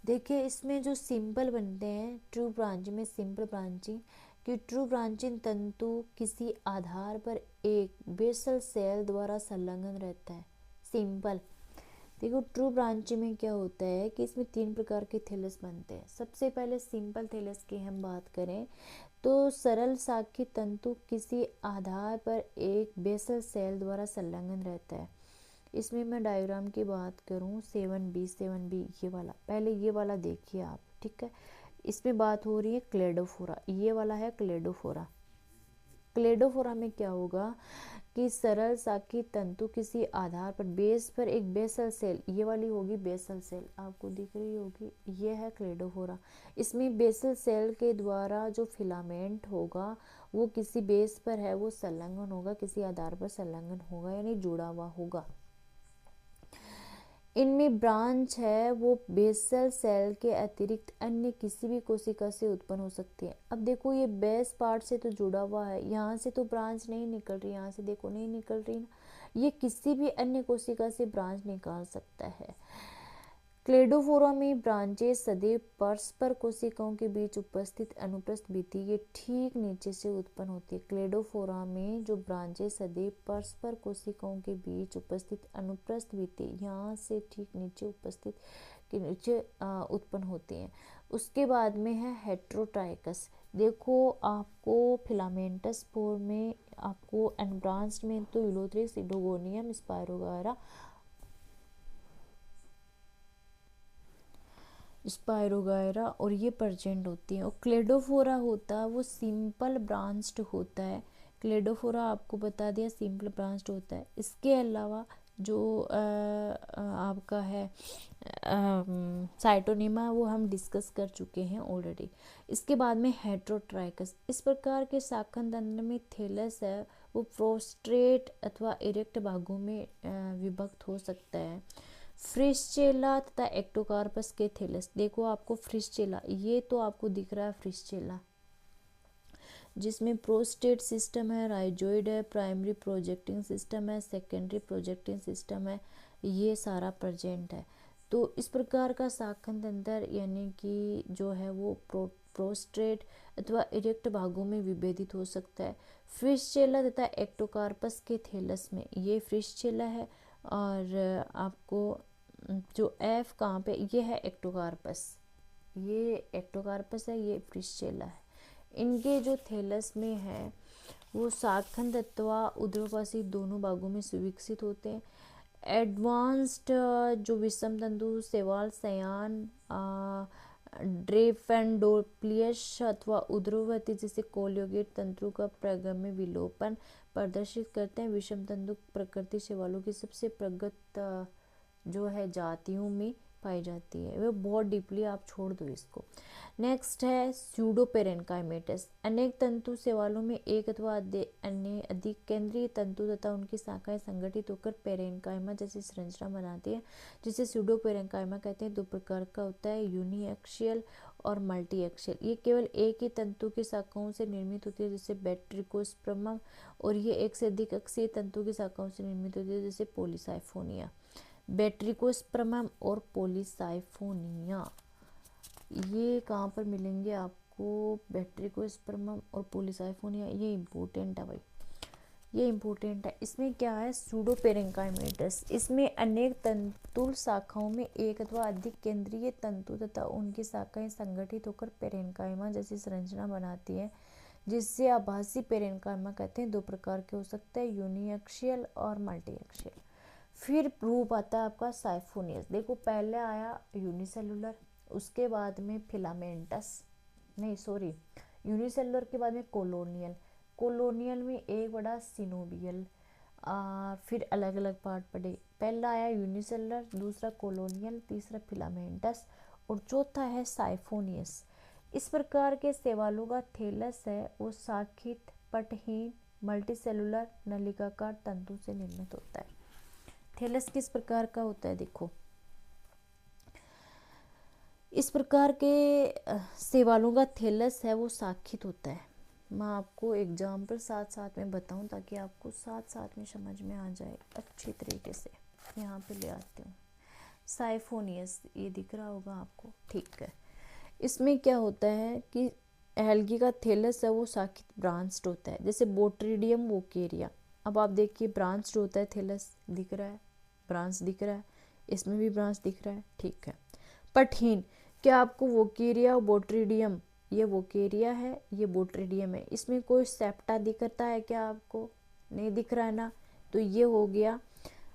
देखिए इसमें जो सिंपल बनते हैं ट्रू ब्रांचिंग में, सिंपल ब्रांचिंग कि ट्रू ब्रांचिंग तंतु किसी आधार पर एक बेसल सेल द्वारा संलग्न रहता है। सिंपल देखो ट्रू ब्रांचिंग में क्या होता है कि इसमें 3 प्रकार के थैलस बनते हैं। सबसे पहले सिंपल थैलस की हम बात करें तो सरल शाखी तंतु किसी आधार पर एक बेसल सेल द्वारा संलग्न रहता है। इसमें मैं डायग्राम की बात करूं 7b ये वाला, पहले ये वाला देखिए आप, ठीक है। इसमें बात हो रही है क्लेडोफोरा, ये वाला है क्लेडोफोरा। क्लेडोफोरा में क्या होगा कि सरल शाखी तंतु किसी आधार पर बेस पर एक बेसल सेल, ये वाली होगी बेसल सेल, आपको दिख रही होगी, ये है क्लेडोफोरा। इसमें बेसल सेल के द्वारा जो फिलामेंट होगा वो किसी बेस पर है, वो संलग्न होगा, किसी आधार पर संलग्न होगा यानी जुड़ा हुआ होगा। इनमें ब्रांच है वो बेसल सेल के अतिरिक्त अन्य किसी भी कोशिका से उत्पन्न हो सकती है। अब देखो ये बेस पार्ट से तो जुड़ा हुआ है, यहाँ से तो ब्रांच नहीं निकल रही, यहाँ से देखो नहीं निकल रही ना, ये किसी भी अन्य कोशिका से ब्रांच निकाल सकता है। क्लेडोफोरा में ब्रांचेस सदैव परस्पर कोशिकाओं के बीच उपस्थित अनुप्रस्थ भित्ति के ठीक नीचे से उत्पन्न होती है। क्लेडोफोरा में जो ब्रांचेस सदैव परस्पर कोशिकाओं के बीच उपस्थित अनुप्रस्थ भित्ति यहाँ से ठीक नीचे उपस्थित के नीचे उत्पन्न होती हैं। उसके बाद में है हेट्रोट्राइकस। देखो आपको फिलामेंटस स्पोर में आपको एनब्रांच्ड में तो यूलोथ्रिक्स, इडोगोनियम, स्पायरोगायरा और ये प्रेजेंट होती है। और क्लेडोफोरा होता है वो सिंपल ब्रांच्ड होता है। क्लेडोफोरा आपको बता दिया सिंपल ब्रांच्ड होता है। इसके अलावा जो आपका है साइटोनेमा वो हम डिस्कस कर चुके हैं ऑलरेडी। इसके बाद में हेट्रोट्राइकस। इस प्रकार के शाखन तंत्र में थैलस है वो प्रोस्ट्रेट अथवा इरेक्ट भागों में विभक्त हो सकता है। फ्रिस्चेला तथा एक्टोकार्पस के थैलस। देखो आपको फ्रिस्चेला, ये तो आपको दिख रहा है फ्रिस्चेला, जिसमें प्रोस्टेट सिस्टम है, राइजोइड है, प्राइमरी प्रोजेक्टिंग सिस्टम है, सेकेंडरी प्रोजेक्टिंग सिस्टम है, ये सारा प्रेजेंट है। तो इस प्रकार का शाखन तंत्र यानी कि जो है वो प्रोस्ट्रेट अथवा इरेक्ट भागों में विभेदित हो सकता है। फ्रिस्चेला तथा एक्टोकार्पस के थैलस में ये फ्रिस्चेला है और आपको जो एफ कहाँ पे, ये है एक्टोकार्पस, ये एक्टोकार्पस है, ये फ्रिस्चेला है। इनके जो थैलस में है वो शाखन तत्वा उद्रवपाशी दोनों भागों में सुविकसित होते हैं। एडवांस्ड जो विषम तंतु शैवाल शयान ड्रेफेंडोप्लियस अथवा उद्रवती जैसे कोलियोगेट तंतु का प्रगम्य विलोपन प्रदर्शित करते हैं। विषम तंतु प्रकृति शैवालों की सबसे प्रगत जो है जातियों में पाई जाती है। वो बहुत डीपली आप छोड़ दो इसको। नेक्स्ट है सूडो पेरेन्काइमेटस। अनेक तंतु शैवालों में एक अथवा अन्य अधिक केंद्रीय तंतु तथा उनकी शाखाएं संगठित होकर पेरेन्काइमा जैसी संरचना बनाती है, जिसे सूडो पेरेन्काइमा कहते हैं। 2 प्रकार का होता है, यूनिएक्सियल और मल्टी एक्सियल। ये केवल एक ही तंतु की शाखाओं से निर्मित होती है जैसे बैट्रिकोस्पर्मम, और ये एक से अधिक अक्षीय तंतु की शाखाओं से निर्मित होती है जैसे पॉलीसाइफोनिया। बैट्रिकोस्पर्मम और पॉलीसाइफोनिया ये कहाँ पर मिलेंगे आपको, बैट्रिकोस्पर्मम और पॉलीसाइफोनिया, ये इम्पोर्टेंट है भाई, ये इम्पोर्टेंट है। इसमें क्या है सूडो पेरेन्काइमेटस, इसमें अनेक तंतु शाखाओं में एक अथवा अधिक केंद्रीय तंतु तथा उनकी शाखाएं संगठित होकर पेरेन्काइमा जैसी संरचना बनाती है, जिससे आभासी पेरेन्काइमा कहते हैं। 2 प्रकार के हो सकते हैं, यूनिएक्सियल और मल्टी एक्सियल। फिर रूप आता है आपका साइफोनियस। देखो पहले आया यूनिसेलुलर, उसके बाद में फिलामेंटस, नहीं सॉरी, यूनिसेलुलर के बाद में कोलोनियल, कोलोनियल में एक बड़ा सिनोबियल, फिर अलग अलग पार्ट पड़े। पहला आया यूनिसेलुलर, दूसरा कोलोनियल, तीसरा फिलामेंटस और चौथा है साइफोनियस। इस प्रकार के शैवालों का थैलस है वो शाखित, पटहीन, मल्टीसेलुलर, नलिकाकार तंतु से निर्मित होता है। थैलस किस प्रकार का होता है, देखो इस प्रकार के शैवालों का थैलस है वो शाखित होता है। मैं आपको एग्जाम्पल साथ साथ में बताऊं ताकि आपको साथ साथ में समझ में आ जाए अच्छी तरीके से। यहाँ पे ले आती हूँ साइफोनियस, ये दिख रहा होगा आपको, ठीक है। इसमें क्या होता है कि एल्गी का थैलस है वो शाखित ब्रांच्ड होता है, जैसे बोट्रिडियम वोकेरिया। अब आप देखिए ब्रांच्ड होता है, थैलस दिख रहा है, ब्रांच दिख रहा है, इसमें भी ब्रांच दिख रहा है, ठीक है। पटहीन, क्या आपको वोकेरिया और बोट्रिडियम, ये वोकेरिया है ये बोट्रिडियम है, इसमें कोई सेप्टा दिखता है क्या आपको, नहीं दिख रहा है ना, तो ये हो गया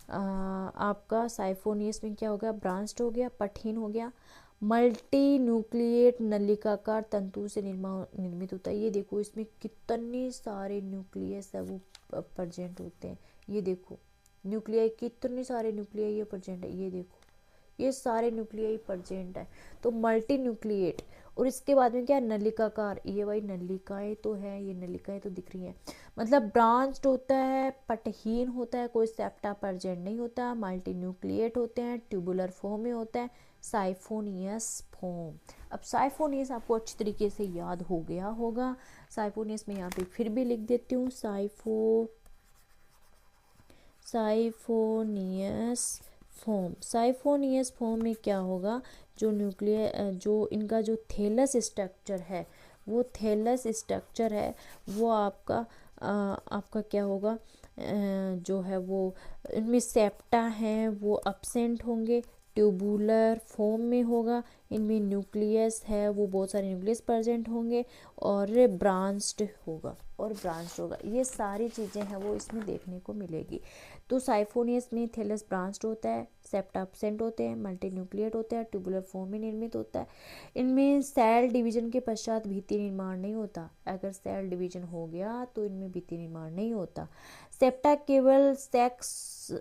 आपका साइफोनियस में क्या हो गया, ब्रांच्ड हो गया, पटहीन हो गया। मल्टी न्यूक्लिएट नलिकाकार तंतु से निर्मित होता है। ये देखो इसमें कितने सारे न्यूक्लियस है वो प्रेजेंट होते हैं, ये देखो न्यूक्लियाई, कितने सारे न्यूक्लियाई ये प्रेजेंट है, ये देखो ये सारे न्यूक्लियाई प्रेजेंट है, तो मल्टी न्यूक्लिएट। और इसके बाद में क्या है, नलिकाकार, ये भाई नलिकाएं तो है, ये नलिकाएं तो दिख रही हैं, मतलब ब्रांच्ड होता है, पटहीन होता है, कोई सेप्टा प्रेजेंट नहीं होता, मल्टी न्यूक्लिएट होते हैं, ट्यूबुलर फॉर्म में होता है, साइफोनियस फॉर्म। अब साइफोनियस आपको अच्छी तरीके से याद हो गया होगा। साइफोनियस में यहाँ पे फिर भी लिख देती हूँ, साइफोनियस फॉर्म। साइफोनियस फॉर्म में क्या होगा, जो न्यूक्लियर जो इनका जो थैलस स्ट्रक्चर है, वो थैलस स्ट्रक्चर है वो आपका क्या होगा, जो है वो इनमें सेप्टा हैं वो अब्सेंट होंगे, ट्यूबुलर फॉर्म में होगा, इनमें न्यूक्लियस है वो बहुत सारे न्यूक्लियस प्रेजेंट होंगे, और ब्रांच्ड होगा, ये सारी चीज़ें हैं वो इसमें देखने को मिलेगी। तो साइफोनियस में थैलस ब्रांच्ड होता है, सेप्टा एब्सेंट होते हैं, मल्टी न्यूक्लिएट होता है, ट्यूबुलर फॉर्म में निर्मित होता है। इनमें सेल डिवीजन के पश्चात भित्ति निर्माण नहीं होता, अगर सेल डिवीजन हो गया तो इनमें भित्ति निर्माण नहीं होता। सेप्टा केवल सेक्स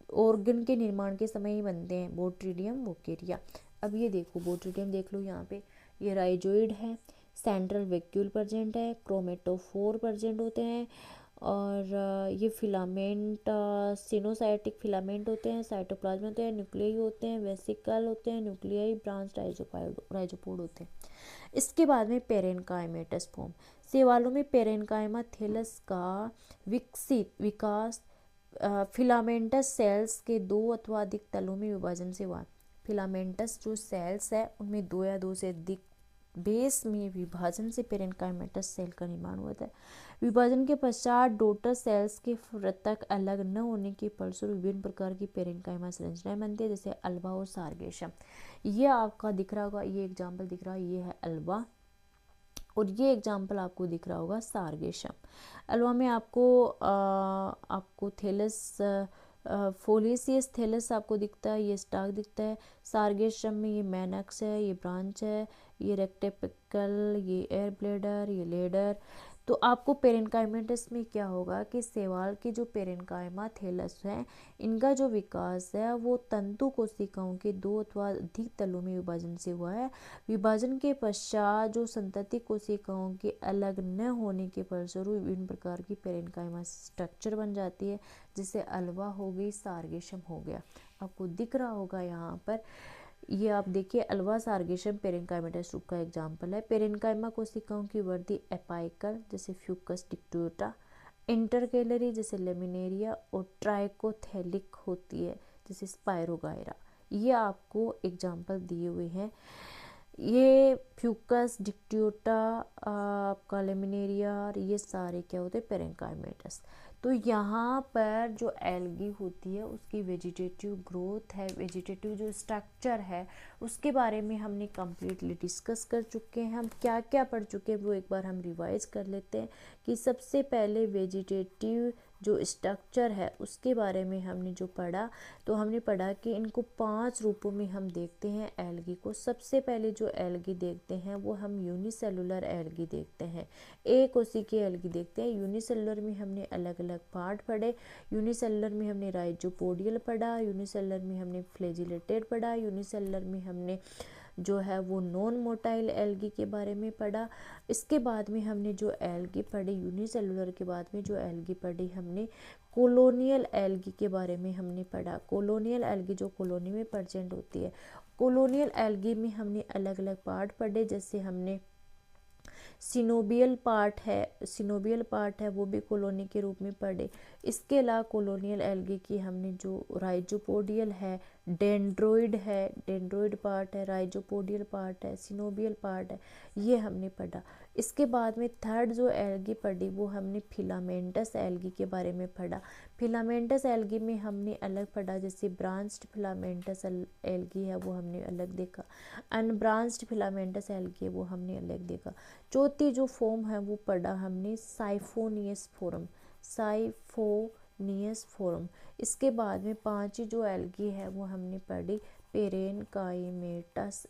ऑर्गन के निर्माण के समय ही बनते हैं, बोट्रिडियम वोकेरिया। अब ये देखो बोट्रिडियम देख लो, यहाँ पे ये राइजोइड है, सेंट्रल वैक्यूल प्रेजेंट है, क्रोमेटोफोर प्रेजेंट होते हैं, और ये फिलामेंट सिनोसाइटिक फिलामेंट होते हैं, साइटोप्लाज्म होते हैं, न्यूक्लियाई होते हैं, वेसिकल होते हैं, न्यूक्लियाई ब्रांच राइजोपोड होते हैं। इसके बाद में पेरेनकाइमेटस फॉर्म। शैवालों में पेरेनकाइमा थैलस का विकास फिलामेंटस सेल्स के दो अथवा अधिक तलों में विभाजन से हुआ। फिलामेंटस जो सेल्स है उनमें दो या दो से अधिक बेस में विभाजन से पेरेनकाइमेटस सेल का निर्माण हुआ था। विभाजन के पश्चात डॉटर सेल्स के पृथक अलग न होने के फलस्वरूप विभिन्न प्रकार की पेरेनकाइमा संरचनाएं बनती है, जैसे अल्वा और सार्गेशम। ये आपका दिख रहा होगा, ये एग्जाम्पल दिख रहा है, ये है अल्वा, और ये एग्जाम्पल आपको दिख रहा होगा सार्गेशम। अल्वा में आपको थैलस फोलिसियस थैलस आपको दिखता है, ये स्टाक दिखता है। सार्गेशम में ये मैनक्स है, ये ब्रांच है, ये रेक्टेपिकल, ये एयर ब्लेडर, ये लेडर। तो आपको पेरेनकाइमेटस में क्या होगा कि शैवाल की जो पेरेनकाइमा थैलस है, इनका जो विकास है वो तंतु कोशिकाओं के दो अथवा अधिक तलों में विभाजन से हुआ है। विभाजन के पश्चात जो संतति कोशिकाओं के अलग न होने के फलस्वरूप विभिन्न प्रकार की पेरेनकाइमा स्ट्रक्चर बन जाती है, जैसे अल्वा हो गई, सार्गेशम हो गया। आपको दिख रहा होगा यहाँ पर, ये आप देखिए अल्वा सार्गेशम पेरेनकाइमेटस रूप का एग्जाम्पल है। पेरेनकाइमा कोशिकाओं की वृद्धि एपाइकल जैसे फ्यूकस डिक्टोटा, इंटरकेलरी जैसे लेमिनेरिया, और ट्राइकोथेलिक होती है जैसे स्पायरोगायरा। ये आपको एग्जाम्पल दिए हुए हैं। ये फ्यूकस डिक्टोटा, आपका लेमिनेरिया, ये सारे क्या होते हैं, पेरेनकाइमेटस। तो यहाँ पर जो एल्गी होती है उसकी वेजिटेटिव ग्रोथ है, वेजिटेटिव जो स्ट्रक्चर है उसके बारे में हमने कम्प्लीटली डिस्कस कर चुके हैं। हम क्या क्या पढ़ चुके हैं वो एक बार हम रिवाइज कर लेते हैं कि सबसे पहले वेजिटेटिव जो स्ट्रक्चर है उसके बारे में हमने जो पढ़ा, तो हमने पढ़ा कि इनको 5 रूपों में हम देखते हैं एल्गी को। सबसे पहले जो एल्गी देखते हैं वो हम यूनिसेलुलर एल्गी देखते हैं, एक कोशिकीय की एल्गी देखते हैं। यूनिसेलुलर में हमने अलग अलग पार्ट पढ़े। यूनिसेलुलर में हमने राइजोपोडियल पढ़ा, यूनिसेलुलर में हमने फ्लैजिलेटेड पढ़ा, यूनिसेलुलर में हमने जो है वो नॉन मोटाइल एल्गी के बारे में पढ़ा। इसके बाद में हमने जो एल्गी पढ़ी यूनिसेलुलर के बाद में जो एल्गी पढ़ी हमने कॉलोनियल एल्गी के बारे में हमने पढ़ा। कॉलोनियल एल्गी जो कॉलोनी में प्रेजेंट होती है। कॉलोनियल एल्गी में हमने अलग अलग पार्ट पढ़े, जैसे हमने सिनोबियल पार्ट है वो भी कॉलोनी के रूप में पढ़े। इसके अलावा कॉलोनियल एल्गी की हमने जो राइजोपोडियल है, डेंड्रोइड पार्ट है, राइजोपोडियल पार्ट है, सिनोबियल पार्ट है, ये हमने पढ़ा। इसके बाद में थर्ड जो एल्गी पढ़ी वो हमने फिलामेंटस एल्गी के बारे में पढ़ा। फिलामेंटस एल्गी में हमने अलग पढ़ा, जैसे ब्रांच्ड फिलामेंटस एल्गी है वो हमने अलग देखा, अनब्रांच्ड फिलामेंटस एल्गी वो हमने अलग देखा। चौथी जो फॉर्म है वो पढ़ा हमने साइफोनियस फॉर्म। इसके बाद में पांचवी जो एल्गी है वो हमने पढ़ी पेरेनकाइमेटस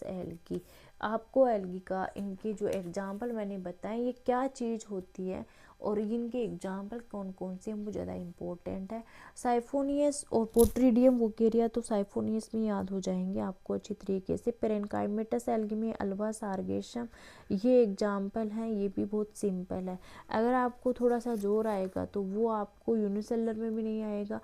एल्गी। आपको एल्गी का इनके जो एग्जाम्पल मैंने बताए ये क्या चीज़ होती है और इनके एग्जाम्पल कौन कौन से हैं वो ज़्यादा इम्पोर्टेंट है। साइफोनियस और पोट्रीडियम वोकेरिया तो साइफोनियस में याद हो जाएंगे आपको अच्छी तरीके से। पेरेनकाइमेटस एल्गी में अल्वा सार्गेशम ये एग्जाम्पल हैं, ये भी बहुत सिंपल है। अगर आपको थोड़ा सा जोर आएगा तो वो आपको यूनिसेलुलर में भी नहीं आएगा,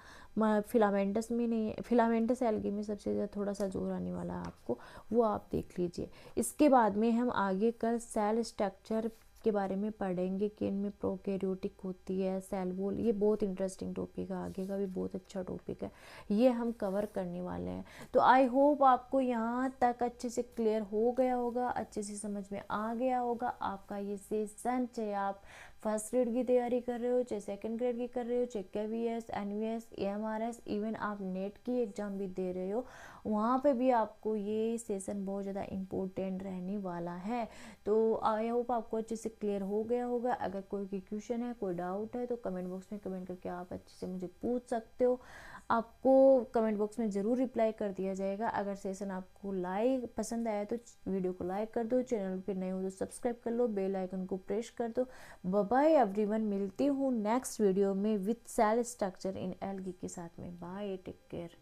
फिलामेंटस में नहीं, फिलामेंटस एल्गी में सबसे ज़्यादा थोड़ा सा जोर आने वाला है आपको, वो आप देख लीजिए। इसके बाद में हम आगे कल सेल स्ट्रक्चर के बारे में पढ़ेंगे कि इनमें प्रोकैरियोटिक होती है, सेल वॉल, ये बहुत इंटरेस्टिंग टॉपिक है, आगे का भी बहुत अच्छा टॉपिक है, ये हम कवर करने वाले हैं। तो आई होप आपको यहाँ तक अच्छे से क्लियर हो गया होगा, अच्छे से समझ में आ गया होगा आपका ये सेशन, चाहे आप फर्स्ट ग्रेड की तैयारी कर रहे हो, चाहे सेकंड ग्रेड की कर रहे हो, चाहे KVS, NVS, AMRS, इवन आप नेट की एग्ज़ाम भी दे रहे हो, वहाँ पे भी आपको ये सेशन बहुत ज़्यादा इम्पोर्टेंट रहने वाला है। तो आई होप आपको अच्छे से क्लियर हो गया होगा। अगर कोई क्वेश्चन है, कोई डाउट है तो कमेंट बॉक्स में कमेंट करके आप अच्छे से मुझे पूछ सकते हो, आपको कमेंट बॉक्स में ज़रूर रिप्लाई कर दिया जाएगा। अगर सेशन आपको पसंद आया तो वीडियो को लाइक कर दो, चैनल पे नए हो तो सब्सक्राइब कर लो, बेल आइकन को प्रेस कर दो। बाय एवरीवन, मिलती हूँ नेक्स्ट वीडियो में with cell structure in algae के साथ में। Bye, take care.